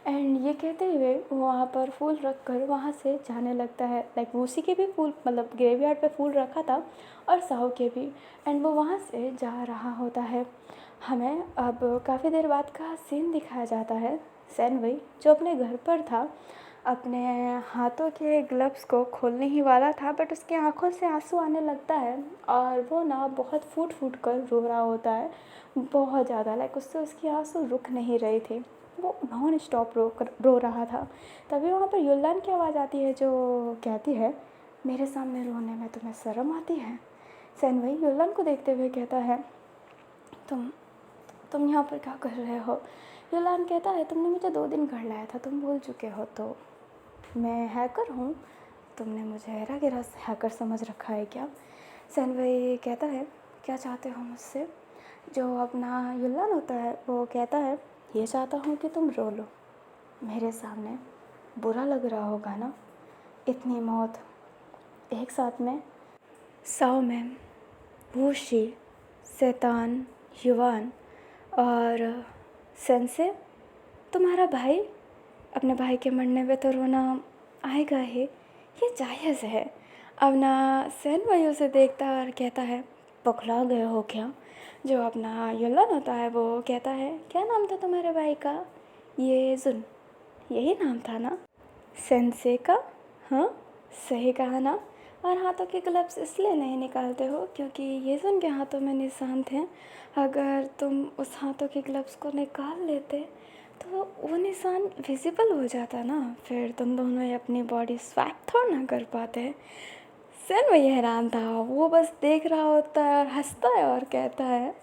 एंड ये कहते हुए वो वहाँ पर फूल रख कर वहाँ से जाने लगता है। लाइक उसी के भी फूल, मतलब ग्रेवयार्ड पे फूल रखा था और साहू के भी, एंड वो वहाँ से जा रहा होता है। हमें अब काफ़ी देर बाद का सीन दिखाया जाता है। सैनवई जो अपने घर पर था, अपने हाथों के ग्लव्स को खोलने ही वाला था, बट उसकी आंखों से आंसू आने लगता है और वो ना बहुत फूट फूट कर रो रहा होता है, बहुत ज़्यादा। लाइक उससे उसकी आंसू रुक नहीं रही थी, वो नॉन स्टॉप रो रहा था। तभी वहाँ पर युलान की आवाज़ आती है जो कहती है, मेरे सामने रोने में तुम्हें शर्म आती है। सैनवई युलान को देखते हुए कहता है, तुम यहाँ पर क्या कर रहे हो। युलान कहता है, तुमने मुझे 2 दिन घर लाया था, तुम भूल चुके हो। तो मैं हैकर हूँ, तुमने मुझे हेरा गिरा हैकर समझ रखा है क्या। सैनवई कहता है, क्या चाहते हो मुझसे। जो अपना युलान होता है वो कहता है, ये चाहता हूँ कि तुम रो लो मेरे सामने, बुरा लग रहा होगा ना, इतनी मौत एक साथ में। साओ मैम, वूशी, शैतान, युवान और सेंसे, तुम्हारा भाई, अपने भाई के मरने पे तो रोना आएगा ही, ये जायज़ है। अब ना सैनवई उसे देखता है और कहता है, पकड़ा गए हो क्या। जो अपना युलान होता है वो कहता है, क्या नाम था तुम्हारे भाई का। ये जुन, यही नाम था ना। सेंसे का, हाँ सही कहा ना। और हाथों के ग्लव्स इसलिए नहीं निकालते हो क्योंकि ये जुन के हाथों में निशान थे। अगर तुम उस हाथों के ग्लव्स को निकाल लेते तो वो निशान विजिबल हो जाता ना, फिर तुम दोनों ही अपनी बॉडी स्वैप थोड़ा ना कर पाते। सैनवई हैरान था, वो बस देख रहा होता है और हंसता है और कहता है,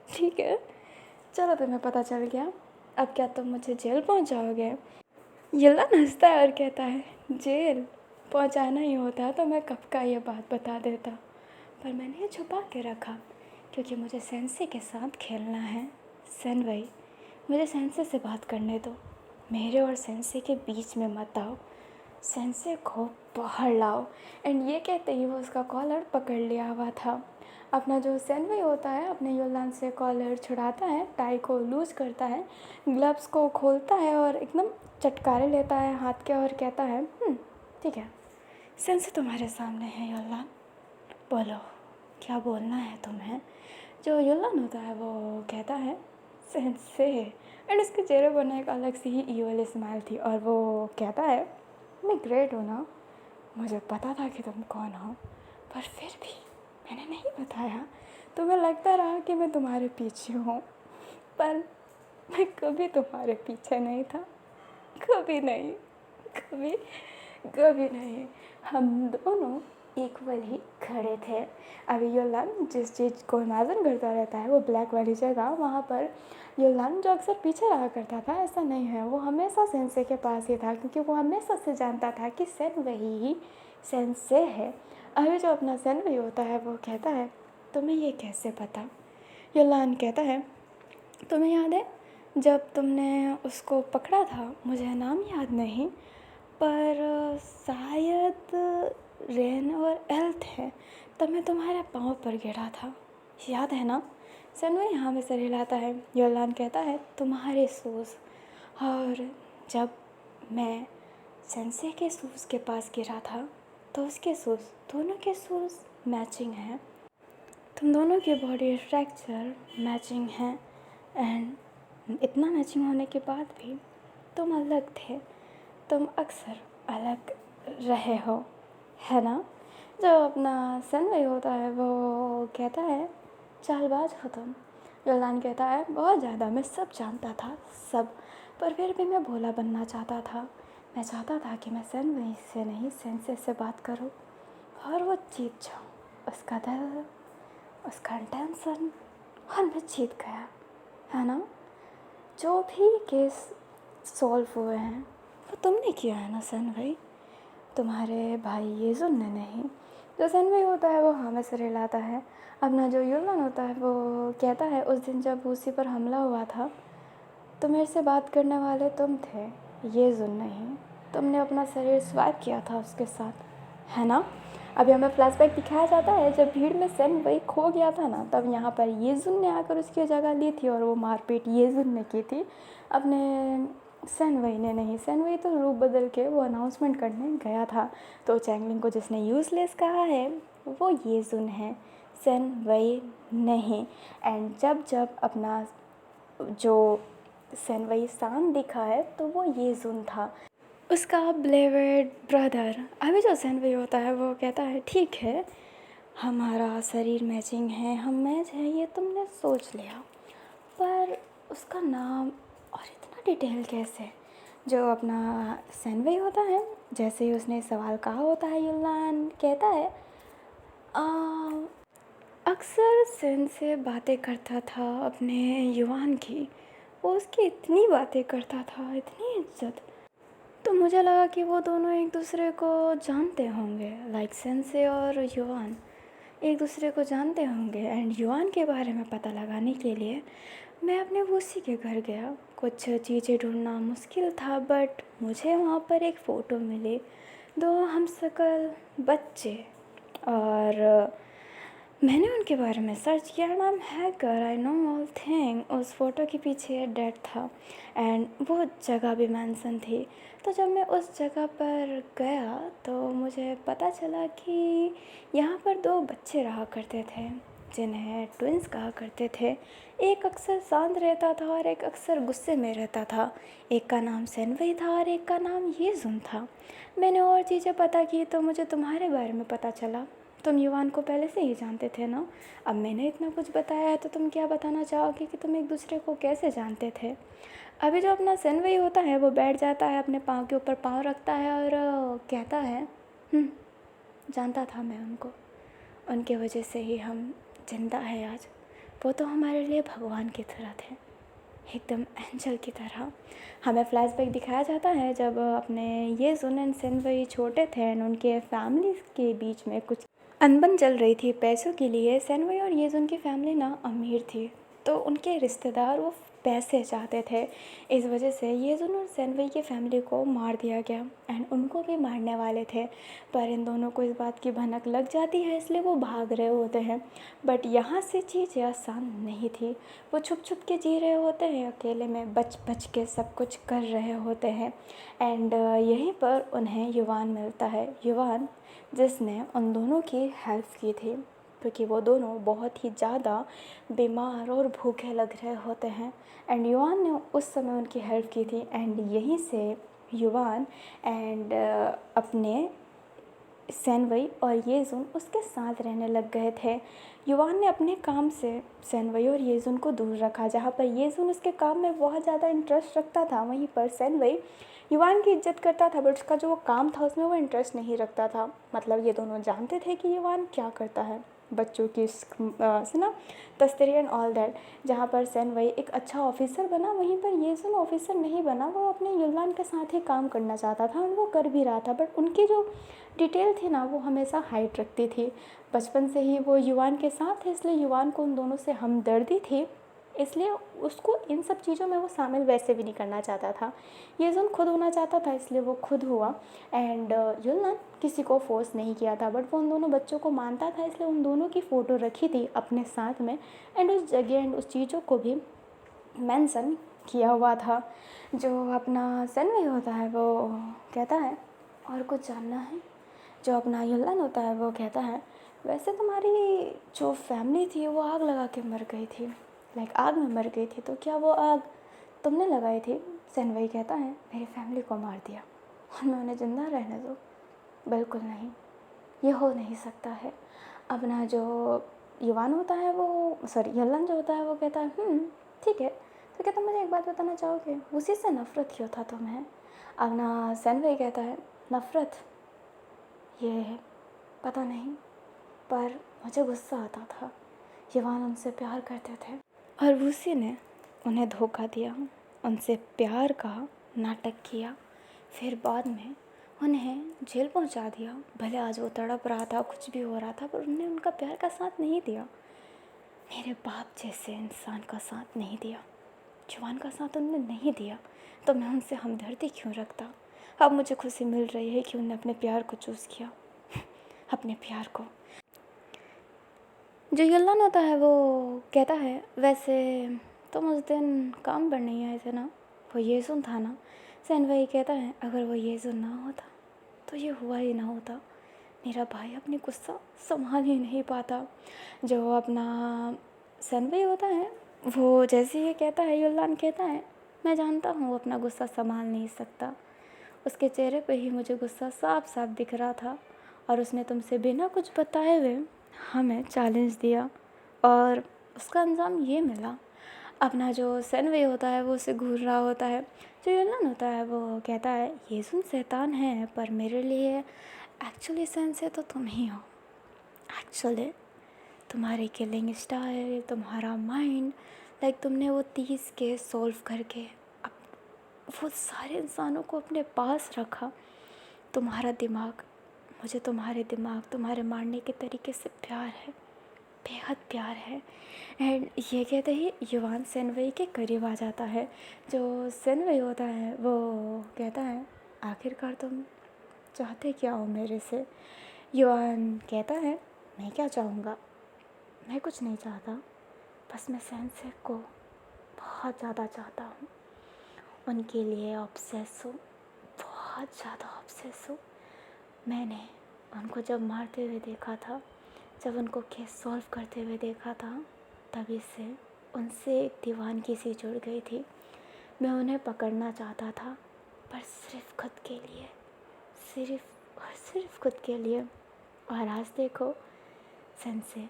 ठीक है चलो, तुम्हें पता चल गया, अब क्या तुम मुझे जेल पहुंचाओगे। युलान हंसता है और कहता है, जेल पहुंचाना ही होता तो मैं कब का ये बात बता देता, पर मैंने ये छुपा के रखा क्योंकि मुझे सेंसे के साथ खेलना है। सैनवई, मुझे सेंसे से बात करने दो, मेरे और सेंसे के बीच में मत आओ, सेंसे को बाहर लाओ। एंड ये कहते ही वो उसका कॉलर पकड़ लिया हुआ था। अपना जो सैनवई होता है अपने युलान से कॉलर छुड़ाता है, टाई को लूज करता है, ग्लव्स को खोलता है और एकदम चटकारे लेता है हाथ के और कहता है, ठीक है, सेंसे तुम्हारे सामने है युलान, बोलो क्या बोलना है तुम्हें। जो युलान होता है वो कहता है, सेंसे, एंड उसके चेहरे पर एक अलग सी ही ईवल स्माइल थी और वो कहता है, मैं ग्रेट हूँ ना, मुझे पता था कि तुम कौन हो, पर फिर भी मैंने नहीं बताया, तुम्हें लगता रहा कि मैं तुम्हारे पीछे हूँ, पर मैं कभी तुम्हारे पीछे नहीं था, कभी नहीं, कभी कभी नहीं। हम दोनों इक्वल ही खड़े थे। अभी योलान जिस चीज़ को इमेजिन करता रहता है, वो ब्लैक वाली जगह, वहाँ पर योलान जो अक्सर पीछे रहा करता था, ऐसा नहीं है, वो हमेशा सेंसे के पास ही था, क्योंकि वो हमेशा से जानता था कि सेन वही ही सेंसे है। अभी जो अपना सेन वही होता है, वो कहता है तुम्हें ये कैसे पता? योलान कहता है तुम्हें याद है जब तुमने उसको पकड़ा था, मुझे नाम याद नहीं, पर शायद रेन और एल थे, तब मैं तुम्हारे पाँव पर गिरा था, याद है ना? सनवे यहाँ में सर हिलाता है। योलान कहता है तुम्हारे शूज़, और जब मैं सेंसे के शूज़ के पास गिरा था तो उसके शूज़, दोनों के शूज़ मैचिंग हैं, तुम दोनों की बॉडी स्ट्रक्चर मैचिंग है, एंड इतना मैचिंग होने के बाद भी तुम अलग थे, तुम अक्सर अलग रहे हो, है ना? जो अपना सनवे होता है वो कहता है चालबाज हो तुम। योलान कहता है बहुत ज़्यादा, मैं सब जानता था, सब, पर फिर भी मैं भोला बनना चाहता था। मैं चाहता था कि मैं सनवे से नहीं सेंसे से बात करूं और वो जीत जाऊँ, उसका दिल, उसका टेंशन, और मैं जीत गया, है ना? जो भी केस सॉल्व हुए हैं वो तुमने किया है ना सन भाई, तुम्हारे भाई येजुन ने नहीं। जो सन भाई होता है वो हमें से रिलाता है। अपना जो योलन होता है वो कहता है उस दिन जब उसी पर हमला हुआ था तो मेरे से बात करने वाले तुम थे, येजुन नहीं। तुमने अपना शरीर स्वैप किया था उसके साथ, है ना? अभी हमें फ्लैशबैक दिखाया जाता है जब भीड़ में सेन वही खो गया था ना, तब यहाँ पर येजुन ने आकर उसकी जगह ली थी और वो मारपीट येजुन ने की थी, अपने सेन वही ने नहीं। सेन वही तो रूप बदल के वो अनाउंसमेंट करने गया था। तो चैंगलिंग को जिसने यूज़लेस कहा है वो येजुन है, सेन वही नहीं। एंड जब जब अपना जो सेन वही शान दिखा है तो वो येजुन था, उसका ब्लेवेड ब्रदर। अभी जो सेन वही होता है वो कहता है ठीक है, हमारा शरीर मैचिंग है, हम मैच है, ये तुमने सोच लिया, पर उसका नाम और इतना डिटेल कैसे? जो अपना सेन वही होता है, जैसे ही उसने सवाल कहा होता है, योलान कहता है अक्सर सेन से बातें करता था अपने युवान की, वो उसकी इतनी बातें करता था, इतनी इज्जत, तो मुझे लगा कि वो दोनों एक दूसरे को जानते होंगे, लाइक सेंसे और युवान एक दूसरे को जानते होंगे। एंड युवान के बारे में पता लगाने के लिए मैं अपने वूसी के घर गया। कुछ चीज़ें ढूंढना मुश्किल था, बट मुझे वहाँ पर एक फ़ोटो मिली, दो हमशक्ल बच्चे, और मैंने उनके बारे में सर्च किया। नाम hacker, I know all thing. उस फ़ोटो के पीछे डेट था एंड वो जगह भी मेंशन थी। तो जब मैं उस जगह पर गया तो मुझे पता चला कि यहाँ पर दो बच्चे रहा करते थे जिन्हें ट्विंस कहा करते थे। एक अक्सर शांत रहता था और एक अक्सर गुस्से में रहता था। एक का नाम सेनवई था और एक का नाम येजुन था। मैंने और चीज़ें पता की तो मुझे तुम्हारे बारे में पता चला। तुम युवान को पहले से ही जानते थे ना? अब मैंने इतना कुछ बताया है तो तुम क्या बताना चाहोगे कि तुम एक दूसरे को कैसे जानते थे? अभी जो अपना सेनवई होता है वो बैठ जाता है, अपने पाँव के ऊपर पाँव रखता है और कहता है जानता था मैं उनको, उनके वजह से ही हम जिंदा है आज। वो तो हमारे लिए भगवान की तरह थे, एकदम एंजल की तरह। हमें फ्लैशबैक दिखाया जाता है जब अपने येजुन एंड सेनवई छोटे थे एंड उनके फैमिली के बीच में कुछ अनबन चल रही थी पैसों के लिए। सेनवई और येजुन की फैमिली ना अमीर थी, तो उनके रिश्तेदार वो पैसे चाहते थे। इस वजह से येजुन और सेनवई की फैमिली को मार दिया गया एंड उनको भी मारने वाले थे, पर इन दोनों को इस बात की भनक लग जाती है, इसलिए वो भाग रहे होते हैं। बट यहाँ से चीज़ें आसान नहीं थी। वो छुप छुप के जी रहे होते हैं, अकेले में बच बच के सब कुछ कर रहे होते हैं। एंड यहीं पर उन्हें युवान मिलता है, युवान जिसने उन दोनों की हेल्प की थी, क्योंकि वो दोनों बहुत ही ज़्यादा बीमार और भूखे लग रहे होते हैं एंड युवान ने उस समय उनकी हेल्प की थी। एंड यहीं से युवान एंड अपने सेनवई और येजुन उसके साथ रहने लग गए थे। युवान ने अपने काम से सेनवई और येजुन को दूर रखा। जहाँ पर येजुन उसके काम में बहुत ज़्यादा इंटरेस्ट रखता था, वहीं पर सेनवई युवान की इज्जत करता था, बट उसका जो वो काम था उसमें वो इंटरेस्ट नहीं रखता था। मतलब ये दोनों जानते थे कि युवान क्या करता है, बच्चों की से ना तस्करी एंड ऑल दैट। जहाँ पर सेनवई एक अच्छा ऑफिसर बना, वहीं पर येजुन ऑफिसर नहीं बना। वो अपने युलान के साथ ही काम करना चाहता था और वो कर भी रहा था, बट उनकी जो डिटेल थी ना वो हमेशा हाइड रखती थी। बचपन से ही वो युवान के साथ थे, इसलिए युवान को उन दोनों से हमदर्दी थी, इसलिए उसको इन सब चीज़ों में वो शामिल वैसे भी नहीं करना चाहता था। येजुन खुद होना चाहता था, इसलिए वो खुद हुआ। एंड युलान किसी को फोर्स नहीं किया था, बट वो उन दोनों बच्चों को मानता था, इसलिए उन दोनों की फ़ोटो रखी थी अपने साथ में। एंड उस जगह एंड उस चीज़ों को भी मेंशन किया हुआ था। जो अपना सेनवई होता है वो कहता है और कुछ जानना है। जो अपना युलान होता है वो कहता है वैसे तुम्हारी जो फैमिली थी वो आग लगा के मर गई थी, लाइक आग में मर गई थी, तो क्या वो आग तुमने लगाई थी? सेनवई कहता है मेरी फैमिली को मार दिया और मैं उन्हें ज़िंदा रहने दूँ? बिल्कुल नहीं, ये हो नहीं सकता है। अपना जो युवान होता है वो युलान जो होता है वो कहता है ठीक है, तो क्या तुम मुझे एक बात बताना चाहोगे, उसी से नफ़रत क्यों था तुम्हें? अपना सेनवई कहता है नफ़रत, ये पता नहीं, पर मुझे गुस्सा आता था। युवान उनसे प्यार करते थे और उसी ने उन्हें धोखा दिया, उनसे प्यार का नाटक किया, फिर बाद में उन्हें जेल पहुंचा दिया। भले आज वो तड़प रहा था, कुछ भी हो रहा था, पर उन्होंने उनका प्यार का साथ नहीं दिया। मेरे बाप जैसे इंसान का साथ नहीं दिया, जवान का साथ उन्होंने नहीं दिया, तो मैं उनसे हमदर्दी क्यों रखता? अब मुझे खुशी मिल रही है कि उन्होंने अपने प्यार को चूज़ किया, अपने प्यार को। जो युलान होता है वो कहता है वैसे तुम उस दिन काम पर नहीं आए थे ना, वो येजुन था ना? सेनवई कहता है अगर वो येजुन ना होता तो ये हुआ ही ना होता। मेरा भाई अपनी गुस्सा संभाल ही नहीं पाता। जो अपना सेनवई होता है वो जैसे ये कहता है, युलान कहता है मैं जानता हूँ वो अपना गुस्सा संभाल नहीं सकता। उसके चेहरे पे ही मुझे गुस्सा साफ साफ दिख रहा था और उसने तुमसे बिना कुछ बताए हुए हमें चैलेंज दिया और उसका अंजाम ये मिला। अपना जो सेनवई होता है वो उसे घूर रहा होता है। जो युलान होता है वो कहता है येजुन शैतान है, पर मेरे लिए एक्चुअली सेंसे तो तुम ही हो। एक्चुअली तुम्हारी किलिंग स्टाइल, तुम्हारा माइंड, लाइक तुमने वो 30 केस सॉल्व करके वो सारे इंसानों को अपने पास रखा। तुम्हारा दिमाग, मुझे तुम्हारे दिमाग, तुम्हारे मारने के तरीके से प्यार है, बेहद प्यार है। एंड ये कहते ही युवान सेनवई के करीब आ जाता है। जो सेनवई होता है वो कहता है आखिरकार तुम चाहते क्या हो मेरे से? युवान कहता है मैं क्या चाहूँगा, मैं कुछ नहीं चाहता, बस मैं सेंसे को बहुत ज़्यादा चाहता हूँ, उनके लिए ऑब्सेस हूँ, बहुत ज़्यादा ऑब्सेस हूँ। मैंने उनको जब मारते हुए देखा था, जब उनको केस सॉल्व करते हुए देखा था, तभी से उनसे एक दीवानगी सी जुड़ गई थी। मैं उन्हें पकड़ना चाहता था, पर सिर्फ खुद के लिए, सिर्फ और सिर्फ खुद के लिए। और आज देखो सेंसे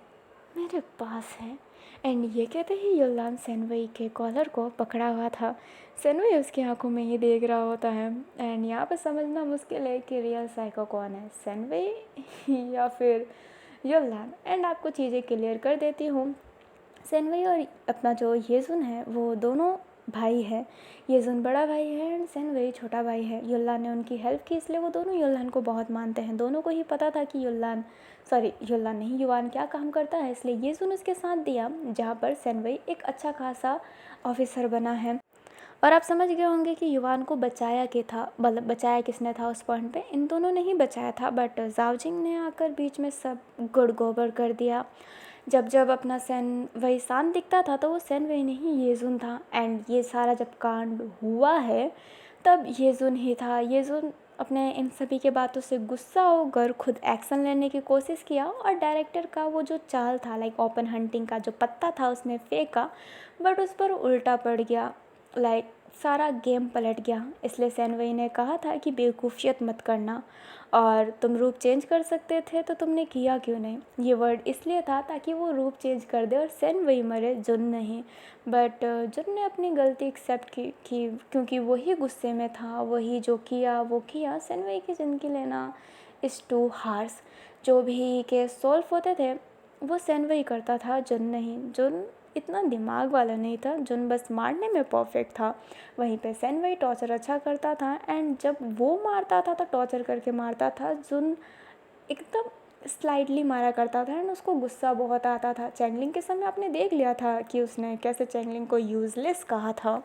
मेरे पास है। एंड ये कहते ही युलान सेनवई के कॉलर को पकड़ा हुआ था। सेनवई उसकी आंखों में ही देख रहा होता है। एंड यहाँ पर समझना मुश्किल है कि रियल साइको कौन है, सेनवई या फिर युलान। एंड आपको चीज़ें क्लियर कर देती हूँ। सेनवई और अपना जो येजुन है वो दोनों भाई है। येजुन बड़ा भाई है एंड सेनवई छोटा भाई है। युलान ने उनकी हेल्प की, इसलिए वो दोनों युलान को बहुत मानते हैं। दोनों को ही पता था कि युलान नहीं, युवान क्या काम करता है, इसलिए येजुन उसके साथ दिया, जहाँ पर सेनवई एक अच्छा खासा ऑफिसर बना है। और आप समझ गए होंगे कि युवान को बचाया क्या था, मतलब बचाया किसने था उस पॉइंट पे। इन दोनों ने ही बचाया था, बट जाओजिंग ने आकर बीच में सब गुड़ गोबर कर दिया। जब जब अपना सेनवई शांत दिखता था तो वो सेनवई नहीं येजुन था। एंड ये सारा जब कांड हुआ है तब येजुन ही था। येजुन अपने इन सभी के बातों से गुस्सा होकर खुद एक्शन लेने की कोशिश किया और डायरेक्टर का वो जो चाल था, लाइक ओपन हंटिंग का जो पत्ता था उसने फेंका, बट उस पर उल्टा पड़ गया। लाइक सारा गेम पलट गया। इसलिए सेनवई ने कहा था कि बेवकूफ़ियत मत करना, और तुम रूप चेंज कर सकते थे तो तुमने किया क्यों नहीं। ये वर्ड इसलिए था ताकि वो रूप चेंज कर दे और सेनवई मरे, जुन नहीं। बट जुन ने अपनी गलती एक्सेप्ट की क्योंकि वही गुस्से में था, वही जो किया वो किया। सेनवई की ज़िंदगी लेना इज़ टू हार्श। जो भी केस सॉल्व होते थे वो सेनवई करता था, जुन नहीं। जुन इतना दिमाग वाला नहीं था, जुन बस मारने में परफेक्ट था। वहीं पे सेनवई टॉर्चर अच्छा करता था, एंड जब वो मारता था तो टॉर्चर करके मारता था। जुन एकदम स्लाइटली मारा करता था एंड उसको गुस्सा बहुत आता था। चैंगलिंग के समय आपने देख लिया था कि उसने कैसे चैंगलिंग को यूज़लेस कहा था।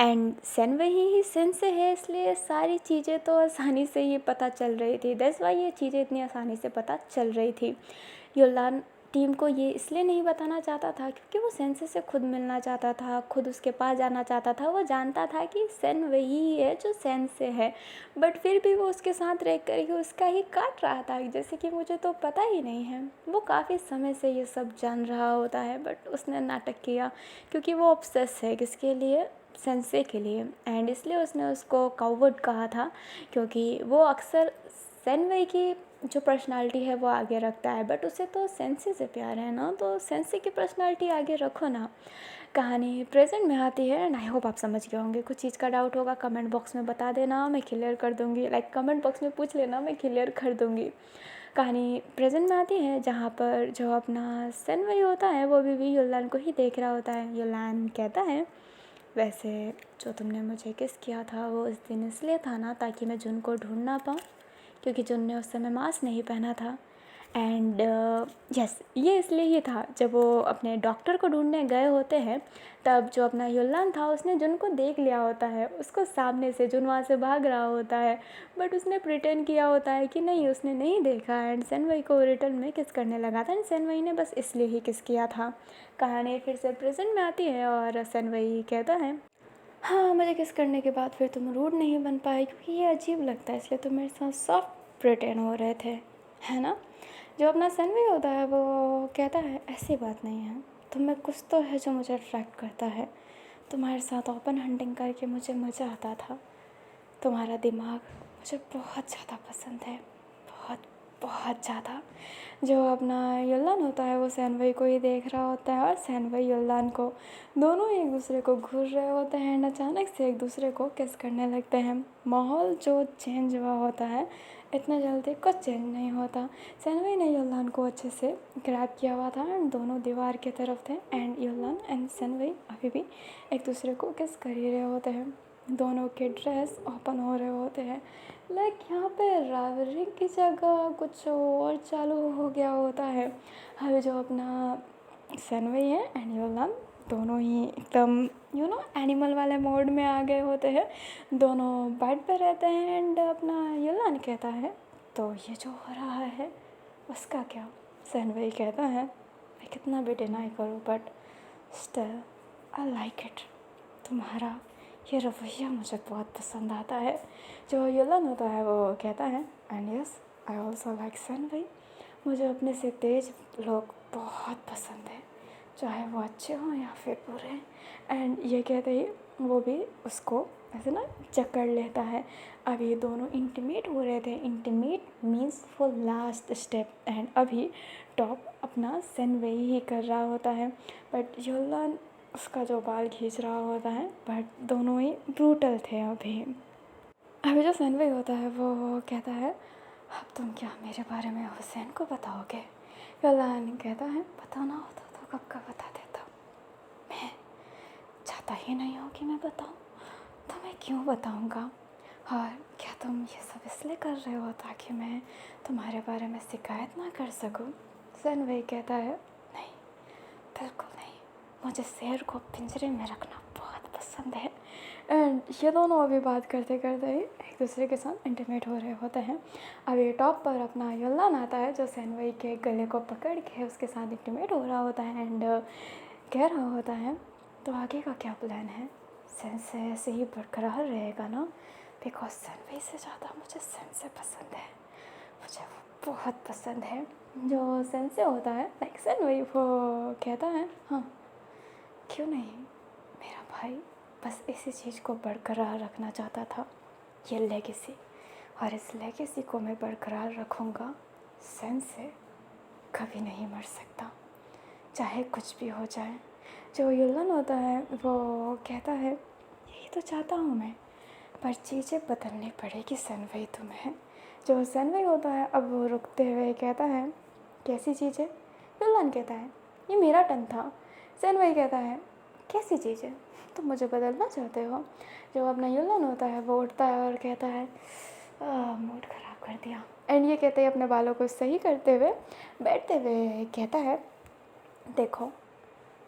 एंड सेनवई ही सेंसे है, इसलिए सारी चीज़ें तो आसानी से ही पता चल रही थी। दैट्स वाई ये चीज़ें इतनी आसानी से पता चल रही थी। योलान टीम को ये इसलिए नहीं बताना चाहता था क्योंकि वो सेंसे से खुद मिलना चाहता था, खुद उसके पास जाना चाहता था। वो जानता था कि सेन वही है जो सेंसे है, बट फिर भी वो उसके साथ रह कर ही उसका ही काट रहा था, जैसे कि मुझे तो पता ही नहीं है। वो काफ़ी समय से ये सब जान रहा होता है, बट उसने नाटक किया क्योंकि वो ऑब्सेस है किसके लिए, सेंसे के लिए। एंड इसलिए उसने उसको काउवर्ड कहा था क्योंकि वो अक्सर सेनवई की जो पर्सनालिटी है वो आगे रखता है, बट उसे तो सेंसे से प्यार है ना, तो सेंसे की पर्सनालिटी आगे रखो ना। कहानी प्रेजेंट में आती है एंड आई होप आप समझ गए होंगे। कुछ चीज़ का डाउट होगा कमेंट बॉक्स में बता देना, मैं क्लियर कर दूँगी। कमेंट बॉक्स में पूछ लेना, मैं क्लियर कर दूँगी। कहानी प्रेजेंट में आती है जहाँ पर जो अपना सेनवई होता है वो भी योलान को ही देख रहा होता है। योलान कहता है, वैसे जो तुमने मुझे किस किया था वो उस दिन इसलिए था ना ताकि मैं जुन को ढूंढ ना पाऊँ, क्योंकि जुन ने उस समय मास्क नहीं पहना था। एंड यस, ये इसलिए ही था। जब वो अपने डॉक्टर को ढूंढने गए होते हैं तब जो अपना योलान था उसने जुन को देख लिया होता है, उसको सामने से। जुन वहाँ से भाग रहा होता है बट उसने प्रिटेंड किया होता है कि नहीं, उसने नहीं देखा। एंड सेनवई को रिटर्न में किस करने लगा था, एंड सेनवई ने बस इसलिए ही किस किया था। कहानी फिर से प्रेजेंट में आती है और सेनवई कहता है, हाँ मुझे किस करने के बाद फिर तुम रूड नहीं बन पाए क्योंकि ये अजीब लगता है, इसलिए तुम मेरे साथ सॉफ्ट प्रिटेंड हो रहे थे, है ना। जो अपना सेनवई होता है वो कहता है, ऐसी बात नहीं है, तुम में कुछ तो है जो मुझे अट्रैक्ट करता है। तुम्हारे साथ ओपन हंटिंग करके मुझे मज़ा आता था। तुम्हारा दिमाग मुझे बहुत ज़्यादा पसंद है, बहुत बहुत ज़्यादा। जो अपना योलान होता है वो सेनवई को ही देख रहा होता है और सेनवई योलान को, दोनों एक दूसरे को घूर रहे होते हैं एंड अचानक से एक दूसरे को किस करने लगते हैं। माहौल जो चेंज हुआ होता है इतना जल्दी कुछ चेंज नहीं होता। सेनवई ने योलान को अच्छे से ग्रैब किया हुआ था एंड दोनों दीवार की तरफ थे एंड योलान एंड सेनवई अभी भी एक दूसरे को किस कर ही रहे होते हैं। दोनों के ड्रेस ओपन हो रहे होते हैं। यहाँ पे राइवलरी की जगह कुछ और चालू हो गया होता है। अभी जो अपना सेनवई है एंड योलान दोनों ही एकदम एनिमल वाले मोड में आ गए होते हैं। दोनों बेड पे रहते हैं एंड अपना योलान कहता है, तो ये जो हो रहा है उसका क्या। सेनवई कहता है, मैं कितना भी डिनाई करूँ but still I like it. तुम्हारा ये रवैया मुझे बहुत पसंद आता है। जो योलान होता है वो कहता है, and yes I also like सेनवई। मुझे अपने से तेज लोग बहुत पसंद है, चाहे वो अच्छे हों या फिर बुरे। एंड ये कहते ही वो भी उसको ऐसे ना जकड़ लेता है। अभी दोनों इंटीमेट हो रहे थे। Intimate means for last step, and अभी टॉप अपना सेनवई ही कर रहा होता है बट योलान उसका जो बाल खींच रहा होता है। बट दोनों ही ब्रूटल थे। अभी जो सेनवई होता है वो कहता है, अब तुम क्या मेरे बारे में हुसैन को बताओगे। योलान कहता है, बताना होता तो कब का बता देता, मैं चाहता ही नहीं हूँ कि मैं बताऊँ, तो मैं क्यों बताऊँगा। और क्या तुम ये सब इसलिए कर रहे हो ताकि मैं तुम्हारे बारे में शिकायत ना कर सकूँ। सेनवई कहता है, नहीं बिल्कुल नहीं, मुझे शेर को पिंजरे में रखना बहुत पसंद है। एंड ये दोनों अभी बात करते करते ही एक दूसरे के साथ इंटीमेट हो रहे होते हैं। अभी टॉप पर अपना योलान आता है जो सेनवई के गले को पकड़ के उसके साथ इंटीमेट हो रहा होता है एंड कह रहा होता है, तो आगे का क्या प्लान है। सेंसे ऐसे ही बरकरार रहेगा ना, बिकॉज सेनवई से ज़्यादा मुझे सेंसे पसंद है, मुझे वो बहुत पसंद है। जो सेंसे होता है सेनवई वो कहता है, हाँ क्यों नहीं, मेरा भाई बस इसी चीज़ को बरकरार रखना चाहता था, ये लेगेसी। और इस लेगेसी को मैं बरकरार रखूँगा। सन से कभी नहीं मर सकता, चाहे कुछ भी हो जाए। जो युलन होता है वो कहता है यही तो चाहता हूँ मैं, पर चीज़ें बदलनी पड़ेगी सनवई तुम्हें। जो सनवई होता है अब वो रुकते हुए कहता है कैसी चीज़ें। युलन कहता है ये मेरा टर्न था। सनवई कहता है कैसी चीज़ें, तुम मुझे बदलना चाहते हो। जो अपना युलन होता है वो उठता है और कहता है मूड ख़राब कर दिया। एंड ये कहते हैं अपने बालों को सही करते हुए बैठते हुए कहता है देखो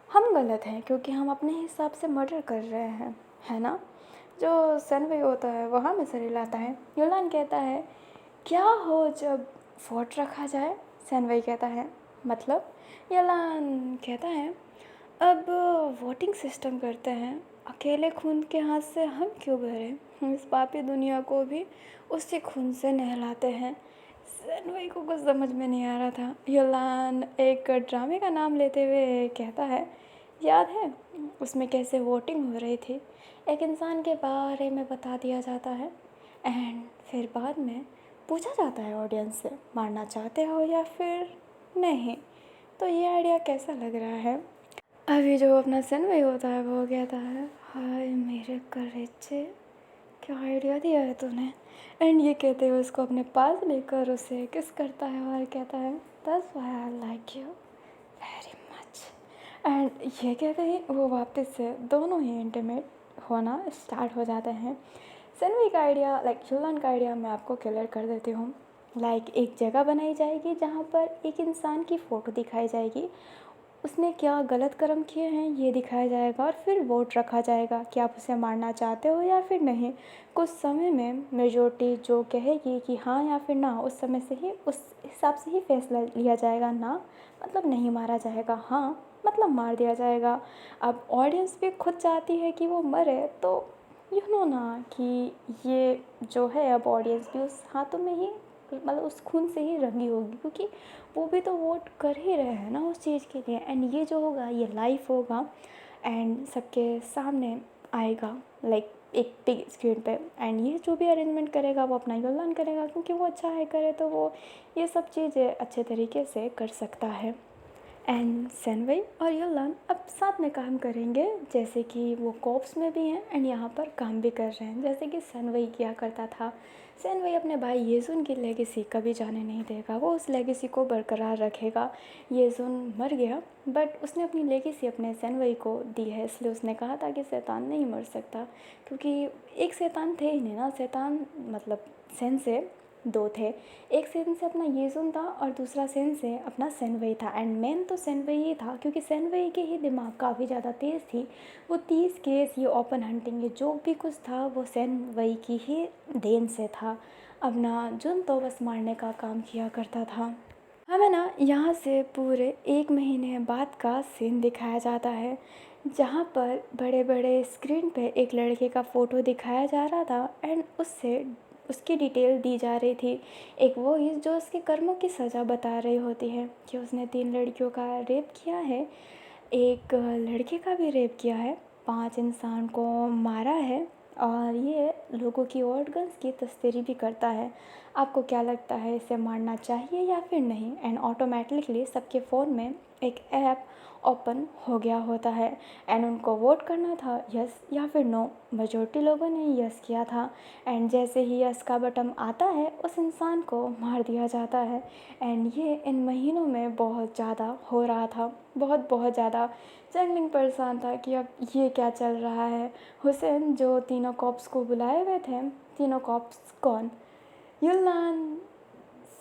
हम गलत हैं क्योंकि हम अपने हिसाब से मर्डर कर रहे हैं, है ना। जो सनवे होता है वहाँ में सर हिलाता है। युलान कहता है क्या हो जब वोट रखा जाए। सनवे कहता है मतलब। युलान कहता है अब वोटिंग सिस्टम करते हैं, अकेले खून के हाथ से हम क्यों भरें, हम इस पापी दुनिया को भी उसी खून से नहलाते हैं। सनवे को कुछ समझ में नहीं आ रहा था। युलान एक ड्रामे का नाम लेते हुए कहता है याद है उसमें कैसे वोटिंग हो रही थी, एक इंसान के बारे में बता दिया जाता है एंड फिर बाद में पूछा जाता है ऑडियंस से मारना चाहते हो या फिर नहीं। तो ये आइडिया कैसा लग रहा है। अभी जो अपना सनवे होता है वो कहता है हाय मेरे करेजे, क्या आइडिया दिया है तूने। एंड ये कहते हुए उसको अपने पास लेकर उसे किस करता है और कहता है that's why I like you very much. And ये कहते ही वो वापस से दोनों ही इंटीमेट होना स्टार्ट हो जाते हैं। सनवी का आइडिया युलन का आइडिया मैं आपको क्लियर कर देती हूँ। एक जगह बनाई जाएगी जहाँ पर एक इंसान की फ़ोटो दिखाई जाएगी, उसने क्या गलत कर्म किए हैं ये दिखाया जाएगा और फिर वोट रखा जाएगा कि आप उसे मारना चाहते हो या फिर नहीं। कुछ समय में मेजॉरिटी जो कहेगी कि हाँ या फिर ना, उस समय से ही उस हिसाब से ही फैसला लिया जाएगा। ना मतलब नहीं मारा जाएगा, हाँ मतलब मार दिया जाएगा। अब ऑडियंस भी खुद चाहती है कि वो मरे, तो यू नो ना कि ये जो है अब ऑडियंस भी उस हाथों में ही मतलब उस खून से ही रंगी होगी, क्योंकि वो भी तो वोट कर ही रहे हैं ना उस चीज़ के लिए। एंड ये जो होगा ये लाइव होगा एंड सबके सामने आएगा एक बिग स्क्रीन पे। एंड ये जो भी अरेंजमेंट करेगा वो अपना योगदान करेगा, क्योंकि वो अच्छा है करे तो वो ये सब चीज़ें अच्छे तरीके से कर सकता है। एंड सनवई और युलन अब साथ में काम करेंगे, जैसे कि वो कॉप्स में भी हैं एंड यहाँ पर काम भी कर रहे हैं। जैसे कि सनवई किया करता था, सनवई अपने भाई येजुन की लेगेसी कभी जाने नहीं देगा, वो उस लेगेसी को बरकरार रखेगा। येजुन मर गया बट उसने अपनी लेगेसी अपने सनवई को दी है, इसलिए उसने कहा था कि शैतान नहीं मर सकता, क्योंकि एक शैतान थे ही नहीं ना, शैतान मतलब सेन से दो थे। एक सेन से अपना येजुन था और दूसरा सेन से अपना सनवई था। एंड मेन तो सनवई ही था, क्योंकि सनवई के ही दिमाग काफ़ी ज़्यादा तेज़ थी। वो 30 केस ये ओपन हंटिंग ये जो भी कुछ था वो सनवई की ही देन से था। अपना जुन तो बस मारने का काम किया करता था। हमें ना यहाँ से पूरे 1 महीने बाद का सीन दिखाया जाता है, जहाँ पर बड़े बड़े स्क्रीन पे एक लड़के का फ़ोटो दिखाया जा रहा था एंड उससे उसकी डिटेल दी जा रही थी। एक वॉइस जो उसके कर्मों की सज़ा बता रही होती है कि उसने 3 लड़कियों का रेप किया है, एक लड़के का भी रेप किया है, 5 इंसान को मारा है और ये लोगों की ऑर्गन्स की तस्करी भी करता है। आपको क्या लगता है इसे मारना चाहिए या फिर नहीं। एंड ऑटोमेटिकली सबके फ़ोन में एक ऐप ओपन हो गया होता है एंड उनको वोट करना था यस या फिर नो। मेजॉरिटी लोगों ने यस किया था एंड जैसे ही यस का बटन आता है उस इंसान को मार दिया जाता है। एंड ये इन महीनों में बहुत ज़्यादा हो रहा था, बहुत ज़्यादा। चैंगलिंग परेशान था कि अब ये क्या चल रहा है। हुसैन जो तीनों कॉप्स को बुलाए हुए थे, तीनों कॉप्स कौन, युलान,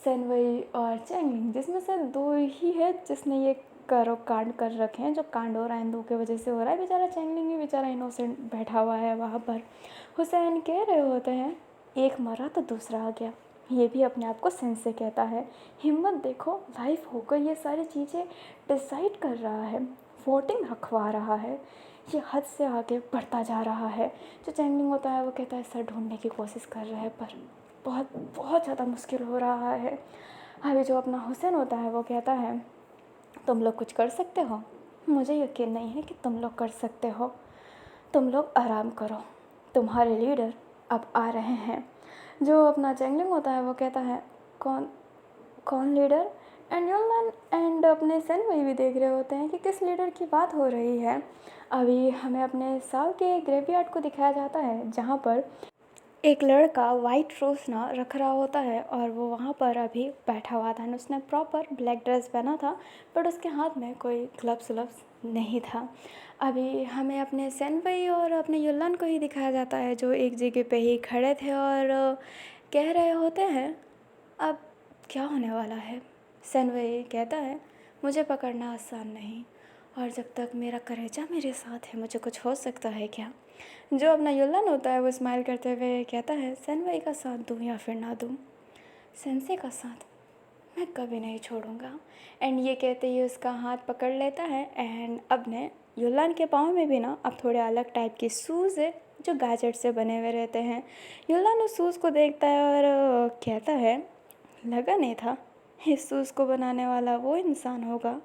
सनवई और चैंगलिंग, जिसमें से 2 ही है जिसने ये करो कांड कर रखे हैं। जो कांड हो रहा है इन 2 की वजह से हो रहा है। बेचारा चैंगलिंग भी बेचारा इनोसेंट बैठा हुआ है वहाँ पर। हुसैन कह रहे होते हैं एक मरा तो दूसरा आ गया। ये भी अपने आप को सेंस से कहता है हिम्मत देखो, लाइफ होकर ये सारी चीज़ें डिसाइड कर रहा है, वोटिंग रखवा रहा है, ये हद से आगे बढ़ता जा रहा है। जो चैंगलिंग होता है वो कहता है सर ढूंढने की कोशिश कर रहा है पर बहुत ज़्यादा मुश्किल हो रहा है। अभी जो अपना हुसैन होता है वो कहता है तुम लोग कुछ कर सकते हो, मुझे यकीन नहीं है कि तुम लोग कर सकते हो। तुम लोग आराम करो, तुम्हारे लीडर अब आ रहे हैं। जो अपना चैंगलिंग होता है वो कहता है, कौन कौन लीडर? एंड युनलन एंड अपने सेन वही भी देख रहे होते हैं कि किस लीडर की बात हो रही है। अभी हमें अपने साल के ग्रेवयार्ड को दिखाया जाता है जहाँ पर एक लड़का वाइट रोज ना रख रहा होता है और वो वहाँ पर अभी बैठा हुआ था। उसने प्रॉपर ब्लैक ड्रेस पहना था बट उसके हाथ में कोई ग्लव्स व्लव्स नहीं था। अभी हमें अपने सेनवई और अपने युल्लान को ही दिखाया जाता है जो एक जगह पे ही खड़े थे और कह रहे होते हैं अब क्या होने वाला है। सेनवई कहता है मुझे पकड़ना आसान नहीं और जब तक मेरा कलेजा मेरे साथ है मुझे कुछ हो सकता है क्या। जो अपना युल्लान होता है वो स्माइल करते हुए कहता है सेनवई का साथ दूँ या फिर ना दूँ, सेंसे का साथ मैं कभी नहीं छोड़ूंगा। एंड ये कहते ही उसका हाथ पकड़ लेता है एंड अपने युल्लान के पाँव में भी ना अब थोड़े अलग टाइप के शूज़ है जो गाजर से बने हुए रहते हैं। युल्लान उस शूज़ को देखता है और कहता है लगा नहीं था इस शूज़ को बनाने वाला वो इंसान होगा।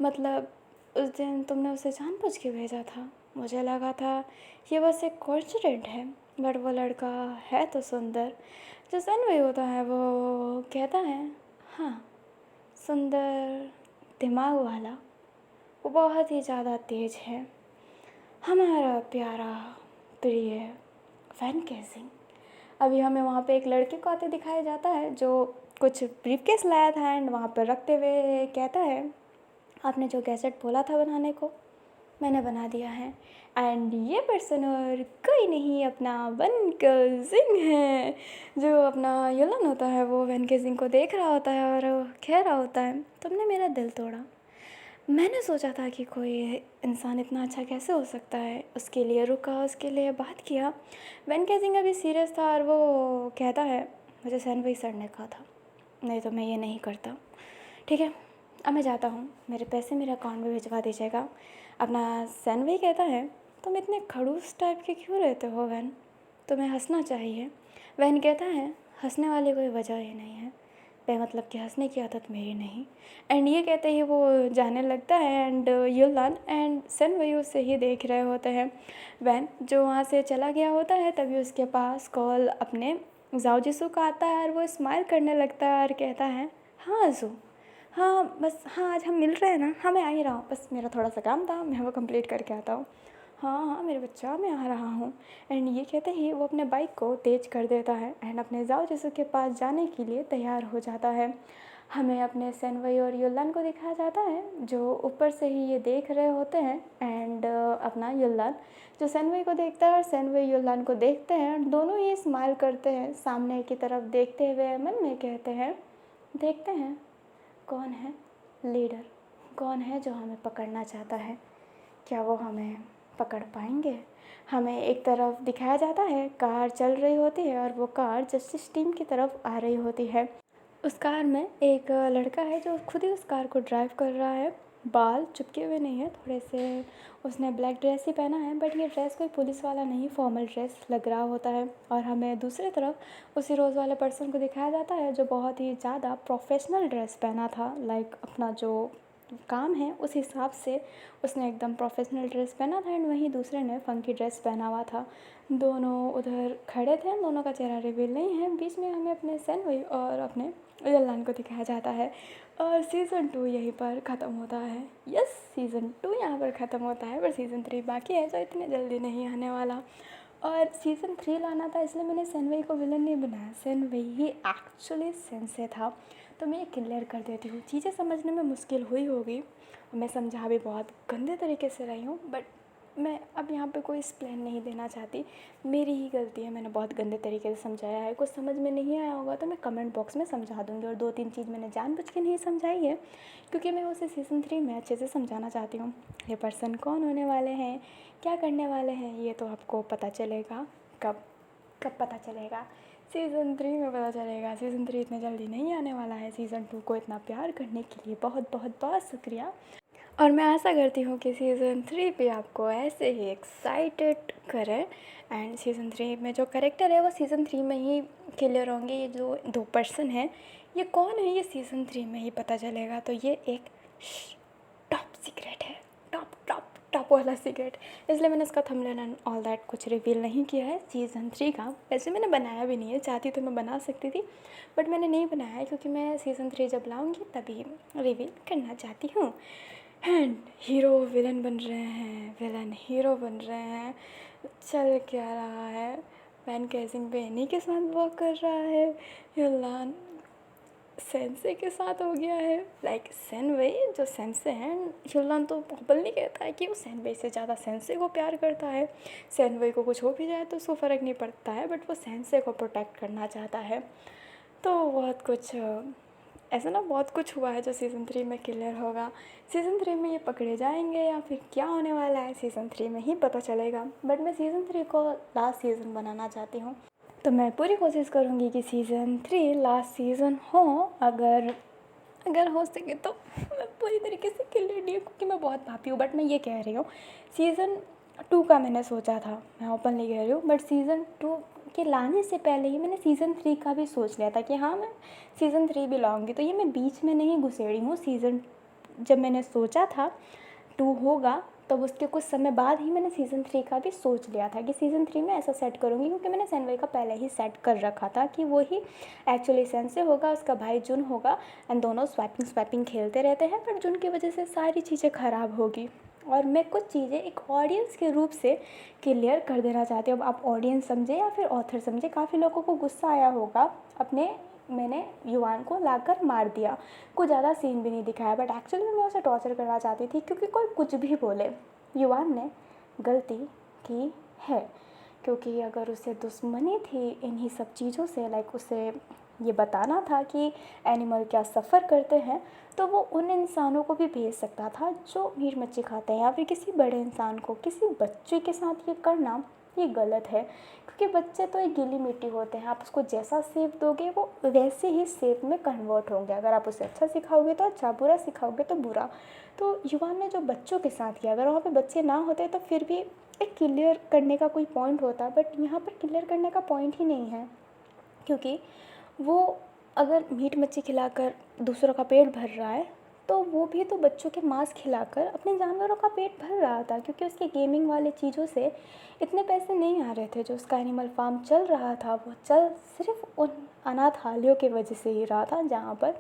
मतलब उस दिन तुमने उसे जानबूझ के भेजा था, मुझे लगा था ये बस एक कोइंसिडेंट है बट वो लड़का है तो सुंदर। जो सनवई होता है वो कहता है हाँ सुंदर, दिमाग वाला, वो बहुत ही ज़्यादा तेज है, हमारा प्यारा प्रिय वैन केसिंग। अभी हमें वहाँ पे एक लड़के को आते दिखाया जाता है जो कुछ ब्रीफकेस लाया था एंड वहाँ पर रखते हुए कहता है आपने जो गैजेट बोला था बनाने को मैंने बना दिया है। एंड ये पर्सन और कोई नहीं अपना वन केजिंग है। जो अपना युल्लान होता है वो वैन केजिंग को देख रहा होता है और कह रहा होता है तुमने मेरा दिल तोड़ा। मैंने सोचा था कि कोई इंसान इतना अच्छा कैसे हो सकता है, उसके लिए रुका, उसके लिए बात किया। वैन केजिंग अभी सीरियस था और वो कहता है मुझे सैनवई सर ने कहा था नहीं तो मैं ये नहीं करता। ठीक है अब मैं जाता हूँ, मेरे पैसे मेरे अकाउंट में भिजवा दीजिएगा। अपना सैनवई कहता है तुम इतने खड़ूस टाइप के क्यों रहते हो वैन, तुम्हें हंसना चाहिए। वैन कहता है हंसने वाली कोई वजह ही नहीं है, बेमतलब कि हंसने की आदत मेरी नहीं। एंड ये कहते ही वो जाने लगता है एंड युल्लान एंड सैनवई उससे ही देख रहे होते हैं। वैन जो वहाँ से चला गया होता है तभी उसके पास कॉल अपने जाओ जिसू का आता है और वो स्माइल करने लगता है और कहता है हाँ जू, हाँ बस हाँ आज हम मिल रहे हैं ना, हाँ मैं आ ही रहा हूँ, बस मेरा थोड़ा सा काम था मैं वो कंप्लीट करके आता हूँ। हाँ हाँ मेरे बच्चा मैं आ रहा हूँ। एंड ये कहते ही वो अपने बाइक को तेज कर देता है एंड अपने जाओ जिसू के पास जाने के लिए तैयार हो जाता है। हमें अपने सैनवई और युल्लान को दिखाया जाता है जो ऊपर से ही ये देख रहे होते हैं एंड अपना युल्लान जो सैनवई को देखता है और सैनवई युल्लान को देखते हैं और दोनों ही स्माइल करते हैं सामने की तरफ देखते हुए मन में कहते हैं देखते हैं कौन है लीडर, कौन है जो हमें पकड़ना चाहता है, क्या वो हमें पकड़ पाएंगे। हमें एक तरफ दिखाया जाता है कार चल रही होती है और वो कार जस्टिस टीम की तरफ आ रही होती है। उस कार में एक लड़का है जो खुद ही उस कार को ड्राइव कर रहा है, बाल चुपके हुए नहीं है थोड़े से, उसने ब्लैक ड्रेस ही पहना है बट ये ड्रेस कोई पुलिस वाला नहीं फॉर्मल ड्रेस लग रहा होता है। और हमें दूसरी तरफ उसी रोज़ वाले पर्सन को दिखाया जाता है जो बहुत ही ज़्यादा प्रोफेशनल ड्रेस पहना था, लाइक अपना जो काम है उस हिसाब से उसने एकदम प्रोफेशनल ड्रेस पहना था एंड वहीं दूसरे ने फंकी ड्रेस पहना हुआ था। दोनों उधर खड़े थे, दोनों का चेहरा रिवील नहीं है। बीच में हमें अपने सैनवई और अपने युल्लान को दिखाया जाता है और सीज़न 2 यहीं पर ख़त्म होता है। यस सीज़न 2 यहाँ पर ख़त्म होता है पर सीज़न 3 बाकी है जो इतने जल्दी नहीं आने वाला। और सीज़न 3 लाना था इसलिए मैंने सैनवई को विलन नहीं बनाया, सैनवई ही एक्चुअली सेंसे था। तो मैं ये क्लियर कर देती हूँ, चीज़ें समझने में मुश्किल हुई होगी, मैं समझा भी बहुत गंदे तरीके से रही हूँ बट मैं अब यहाँ पे कोई एक्सप्लेन नहीं देना चाहती, मेरी ही गलती है, मैंने बहुत गंदे तरीके से समझाया है। कुछ समझ में नहीं आया होगा तो मैं कमेंट बॉक्स में समझा दूँगी और 2-3 चीज़ मैंने जानबूझ के नहीं समझाई है क्योंकि मैं उसे सीज़न 3 में अच्छे से समझाना चाहती हूँ। ये पर्सन कौन होने वाले हैं, क्या करने वाले हैं, ये तो आपको पता चलेगा। कब कब पता चलेगा? सीज़न 3 में पता चलेगा। सीज़न 3 इतने जल्दी नहीं आने वाला है। सीज़न 2 को इतना प्यार करने के लिए बहुत बहुत बहुत शुक्रिया और मैं आशा करती हूँ कि सीज़न 3 भी आपको ऐसे ही एक्साइटेड करें एंड सीज़न 3 में जो कैरेक्टर है वो सीज़न 3 में ही क्लियर होंगे। ये जो 2 पर्सन हैं ये कौन है ये सीज़न 3 में ही पता चलेगा। तो ये एक टॉप सीक्रेट है, टॉप वाला सीक्रेट, इसलिए मैंने उसका थंबनेल एंड ऑल दैट कुछ रिवील नहीं किया है सीज़न 3 का। वैसे मैंने बनाया भी नहीं है, चाहती तो मैं बना सकती थी, बट मैंने नहीं बनाया है क्योंकि मैं सीज़न 3 जब लाऊंगी तभी रिवील करना चाहती हूँ। एंड हीरो विलन बन रहे हैं, विलन हीरो बन रहे हैं, चल क्या रहा है, वैन केसिंग पे इन्हीं के साथ वर्क कर रहा है, युलान सेंसे के साथ हो गया है, लाइक सेनवे जो सेंसे हैं, युलान तो ओपनली कहता है कि वो सेनवे से ज़्यादा सेंसे को प्यार करता है। सेनवे को कुछ हो भी जाए तो उसको फ़र्क नहीं पड़ता है, बट वो सेंसे को प्रोटेक्ट करना चाहता है। तो बहुत कुछ ऐसा ना, बहुत कुछ हुआ है जो सीज़न 3 में क्लियर होगा। सीज़न 3 में ये पकड़े जाएंगे या फिर क्या होने वाला है, सीज़न 3 में ही पता चलेगा। बट मैं सीज़न 3 को लास्ट सीज़न बनाना चाहती हूँ, तो मैं पूरी कोशिश करूँगी कि सीज़न 3 लास्ट सीज़न हो। अगर हो सके तो मैं पूरी तरीके से क्लियर नहीं हूँ क्योंकि मैं बहुत पापी हूँ, बट मैं ये कह रही हूँ सीज़न 2 का मैंने सोचा था, मैं ओपनली कह रही हूँ, बट सीज़न 2 के लाने से पहले ही मैंने सीज़न 3 का भी सोच लिया था कि हाँ मैं सीज़न 3 भी लाऊंगी। तो ये मैं बीच में नहीं घुसेड़ी हूँ। जब मैंने सोचा था 2 होगा तब उसके कुछ समय बाद ही मैंने सीज़न 3 का भी सोच लिया था कि सीज़न 3 में ऐसा सेट करूँगी, क्योंकि मैंने सेनवे का पहले ही सेट कर रखा था कि वो ही एक्चुअली सेंसे होगा, उसका भाई जुन होगा, एंड दोनों स्वैपिंग खेलते रहते हैं, बट जुन की वजह से सारी चीज़ें ख़राब होगी। और मैं कुछ चीज़ें एक ऑडियंस के रूप से क्लियर कर देना चाहती हूँ। अब आप ऑडियंस समझे या फिर ऑथर समझे, काफ़ी लोगों को गुस्सा आया होगा मैंने युवान को लाकर मार दिया, कुछ ज़्यादा सीन भी नहीं दिखाया, बट एक्चुअली मैं उसे टॉर्चर करना चाहती थी क्योंकि कोई कुछ भी बोले युवान ने गलती की है, क्योंकि अगर उसे दुश्मनी थी इन्हीं सब चीज़ों से, लाइक उसे ये बताना था कि एनिमल क्या सफ़र करते हैं, तो वो उन इंसानों को भी भेज सकता था जो मीट मच्छी खाते हैं, या फिर किसी बड़े इंसान को, किसी बच्चे के साथ ये करना ये गलत है, क्योंकि बच्चे तो एक गीली मिट्टी होते हैं, आप उसको जैसा सेव दोगे वो वैसे ही सेव में कन्वर्ट होंगे। अगर आप उसे अच्छा सिखाओगे तो अच्छा, बुरा सिखाओगे तो बुरा। तो युवान ने जो बच्चों के साथ किया, अगर वहाँ पे बच्चे ना होते तो फिर भी एक क्लियर करने का कोई पॉइंट होता, बट यहाँ पर क्लियर करने का पॉइंट ही नहीं है, क्योंकि वो अगर मीट मच्छी खिलाकर दूसरों का पेट भर रहा है तो वो भी तो बच्चों के मांस खिलाकर अपने जानवरों का पेट भर रहा था, क्योंकि उसके गेमिंग वाले चीज़ों से इतने पैसे नहीं आ रहे थे। जो उसका एनिमल फार्म चल रहा था वो चल सिर्फ उन अनाथालयों की वजह से ही रहा था जहाँ पर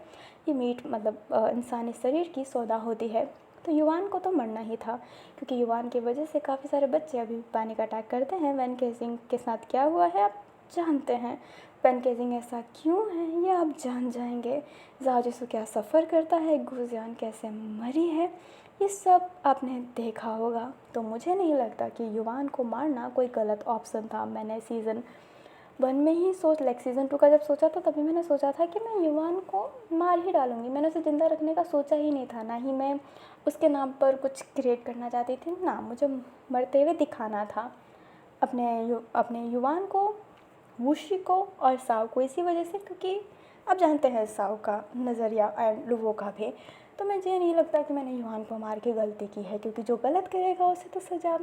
ये मीट मतलब इंसानी शरीर की सौदा होती है। तो युवान को तो मरना ही था, क्योंकि युवान की वजह से काफ़ी सारे बच्चे अभी पैनिक अटैक करते हैं। वैन केसिंग के साथ क्या हुआ है आप जानते हैं, वैन केसिंग ऐसा क्यों है ये आप जान जाएंगे, जाजसू क्या सफ़र करता है, गुजियान कैसे मरी है, ये सब आपने देखा होगा। तो मुझे नहीं लगता कि युवान को मारना कोई गलत ऑप्शन था। मैंने सीज़न 1 में ही सीज़न 2 का जब सोचा था तभी मैंने सोचा था कि मैं युवान को मार ही डालूँगी। मैंने उसे ज़िंदा रखने का सोचा ही नहीं था, ना ही मैं उसके नाम पर कुछ क्रिएट करना चाहती थी, ना मुझे मरते हुए दिखाना था अपने युवान को, वुशी को और साव को, इसी वजह से क्योंकि आप जानते हैं साव का नज़रिया एंड लुवो का भी। तो मुझे नहीं लगता कि मैंने युवान को मार के गलती की है, क्योंकि जो गलत करेगा उसे तो सज़ा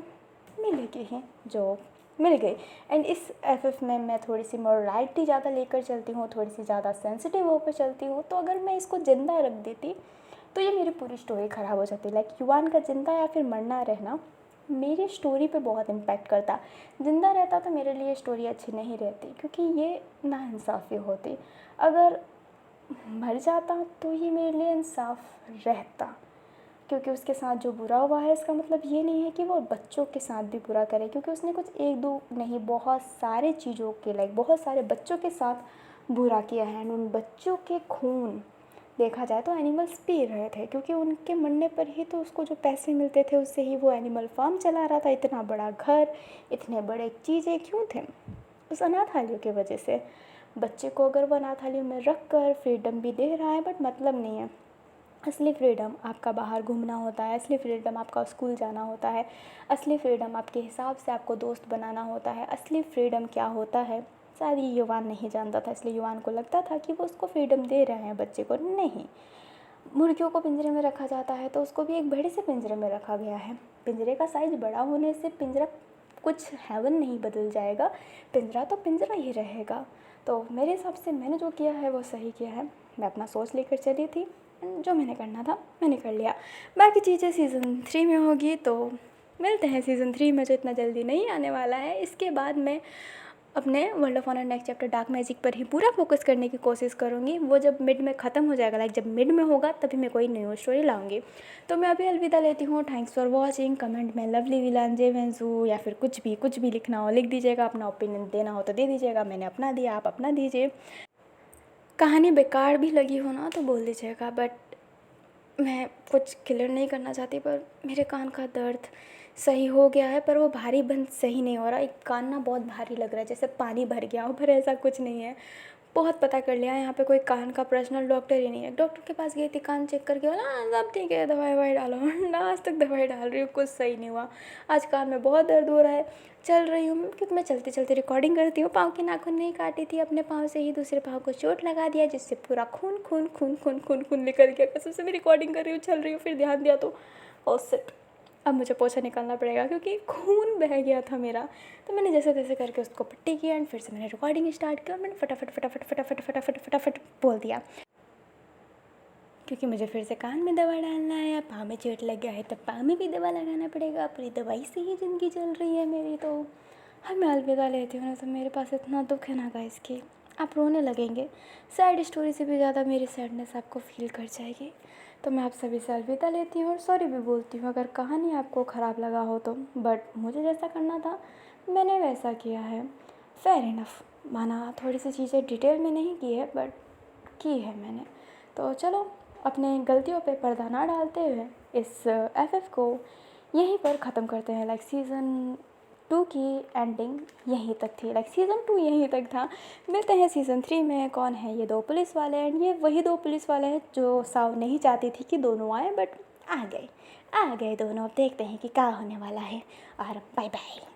मिलेगी ही, जो मिल गई। एंड इस एफएफ में मैं थोड़ी सी मोरालिटी ज़्यादा लेकर चलती हूँ, थोड़ी सी ज़्यादा सेंसिटिव होकर चलती हूँ। तो अगर मैं इसको ज़िंदा रख देती तो ये मेरी पूरी स्टोरी ख़राब हो जाती। लाइक युवान का ज़िंदा या फिर मरना रहना मेरी स्टोरी पे बहुत इम्पैक्ट करता। ज़िंदा रहता तो मेरे लिए स्टोरी अच्छी नहीं रहती, क्योंकि ये नाइंसाफ़ी होती। अगर मर जाता तो ये मेरे लिए इंसाफ रहता, क्योंकि उसके साथ जो बुरा हुआ है इसका मतलब ये नहीं है कि वो बच्चों के साथ भी बुरा करे, क्योंकि उसने कुछ एक दो नहीं बहुत सारे चीज़ों के लाइक बहुत सारे बच्चों के साथ बुरा किया है। एंड उन बच्चों के खून देखा जाए तो एनिमल्स पी रहे थे, क्योंकि उनके मरने पर ही तो उसको जो पैसे मिलते थे उससे ही वो एनिमल फार्म चला रहा था। इतना बड़ा घर, इतने बड़े चीज़ें क्यों थे? उस अनाथालयों की वजह से। बच्चे को अगर वो अनाथालयों में रख कर फ्रीडम भी दे रहा है, बट मतलब नहीं है। असली फ्रीडम आपका बाहर घूमना होता है, असली फ्रीडम आपका स्कूल जाना होता है, असली फ्रीडम आपके हिसाब से आपको दोस्त बनाना होता है। असली फ्रीडम क्या होता है शायद ये युवान नहीं जानता था, इसलिए युवान को लगता था कि वो उसको फ्रीडम दे रहे हैं बच्चे को। नहीं, मुर्गियों को पिंजरे में रखा जाता है तो उसको भी एक बड़े से पिंजरे में रखा गया है। पिंजरे का साइज़ बड़ा होने से पिंजरा कुछ हेवन नहीं बदल जाएगा, पिंजरा तो पिंजरा ही रहेगा। तो मेरे हिसाब से मैंने जो किया है वो सही किया है। मैं अपना सोच लेकर चली थी, जो मैंने करना था मैंने कर लिया। बाकी चीज़ें सीज़न 3 में होगी तो मिलते हैं सीज़न 3 में, जो इतना जल्दी नहीं आने वाला है। इसके बाद मैं अपने world of honour next chapter dark magic पर ही पूरा फोकस करने की कोशिश करूँगी। वो जब मिड में ख़त्म हो जाएगा, लाइक जब मिड में होगा, तभी मैं कोई न्यू स्टोरी लाऊंगी। तो मैं अभी अलविदा लेती हूँ। Thanks for watching. कमेंट में लवली विलान जेवेंजू या फिर कुछ भी लिखना हो लिख दीजिएगा, अपना ओपिनियन देना हो तो दे दीजिएगा। मैंने अपना दिया, आप अपना दीजिए। कहानी बेकार भी लगी हो ना तो बोल दीजिएगा, बट मैं कुछ क्लियर नहीं करना चाहती, पर मेरे कान का दर्द सही हो गया है, पर वो भारी बंद सही नहीं हो रहा। एक कान ना बहुत भारी लग रहा है, जैसे पानी भर गया हो, पर ऐसा कुछ नहीं है। बहुत पता कर लिया, यहाँ पे कोई कान का पर्सनल डॉक्टर ही नहीं है। डॉक्टर के पास गई थी, कान चेक करके बोला सब ठीक है, दवाई ववाई डालो। ना आज तक दवाई डाल रही हूँ, कुछ सही नहीं हुआ। आज कान में बहुत दर्द हो रहा है। चल रही हूँ क्योंकि मैं चलते चलते रिकॉर्डिंग करती हूँ। पाँव की नाखून नहीं काटी थी, अपने पाँव से ही दूसरे पाँव को चोट लगा दिया, जिससे पूरा खून खून खून खून खून खून निकल गया। कसम से मैं रिकॉर्डिंग कर रही हूँ, चल रही हूँ, फिर ध्यान दिया तो ओ शिट, अब मुझे पोछा निकालना पड़ेगा क्योंकि खून बह गया था मेरा। तो मैंने जैसे तैसे करके उसको पट्टी किया एंड फिर से मैंने रिकॉर्डिंग स्टार्ट किया और मैंने फटाफट फटाफट फटाफट फटाफट फटाफट बोल दिया, क्योंकि मुझे फिर से कान में दवा डालना है। पाँव में चोट लग गया है तो पाँव में भी दवा लगाना पड़ेगा। पूरी दवाई से ही ज़िंदगी चल रही है मेरी। तो हाँ, मैं अलविदा लेती हूँ। तो मेरे पास इतना दुख है ना गाइस कि आप रोने लगेंगे। सैड स्टोरी से भी ज़्यादा मेरी सैडनेस आपको फील कर जाएगी। तो मैं आप सभी से अलविदा लेती हूँ और सॉरी भी बोलती हूँ अगर कहानी आपको ख़राब लगा हो तो। बट मुझे जैसा करना था मैंने वैसा किया है। फेयर इनफ, माना थोड़ी सी चीज़ें डिटेल में नहीं की है, बट की है मैंने। तो चलो, अपने गलतियों पे पर्दा ना डालते हुए इस FF को यहीं पर ख़त्म करते हैं। लाइक सीज़न 2 की एंडिंग यहीं तक थी, लाइक सीज़न 2 यहीं तक था। मिलते हैं सीज़न 3 में। कौन है ये 2 पुलिस वाले? एंड ये वही 2 पुलिस वाले हैं जो साव नहीं चाहती थी कि दोनों आए, बट आ गए दोनों। अब देखते हैं कि क्या होने वाला है। और बाय बाय।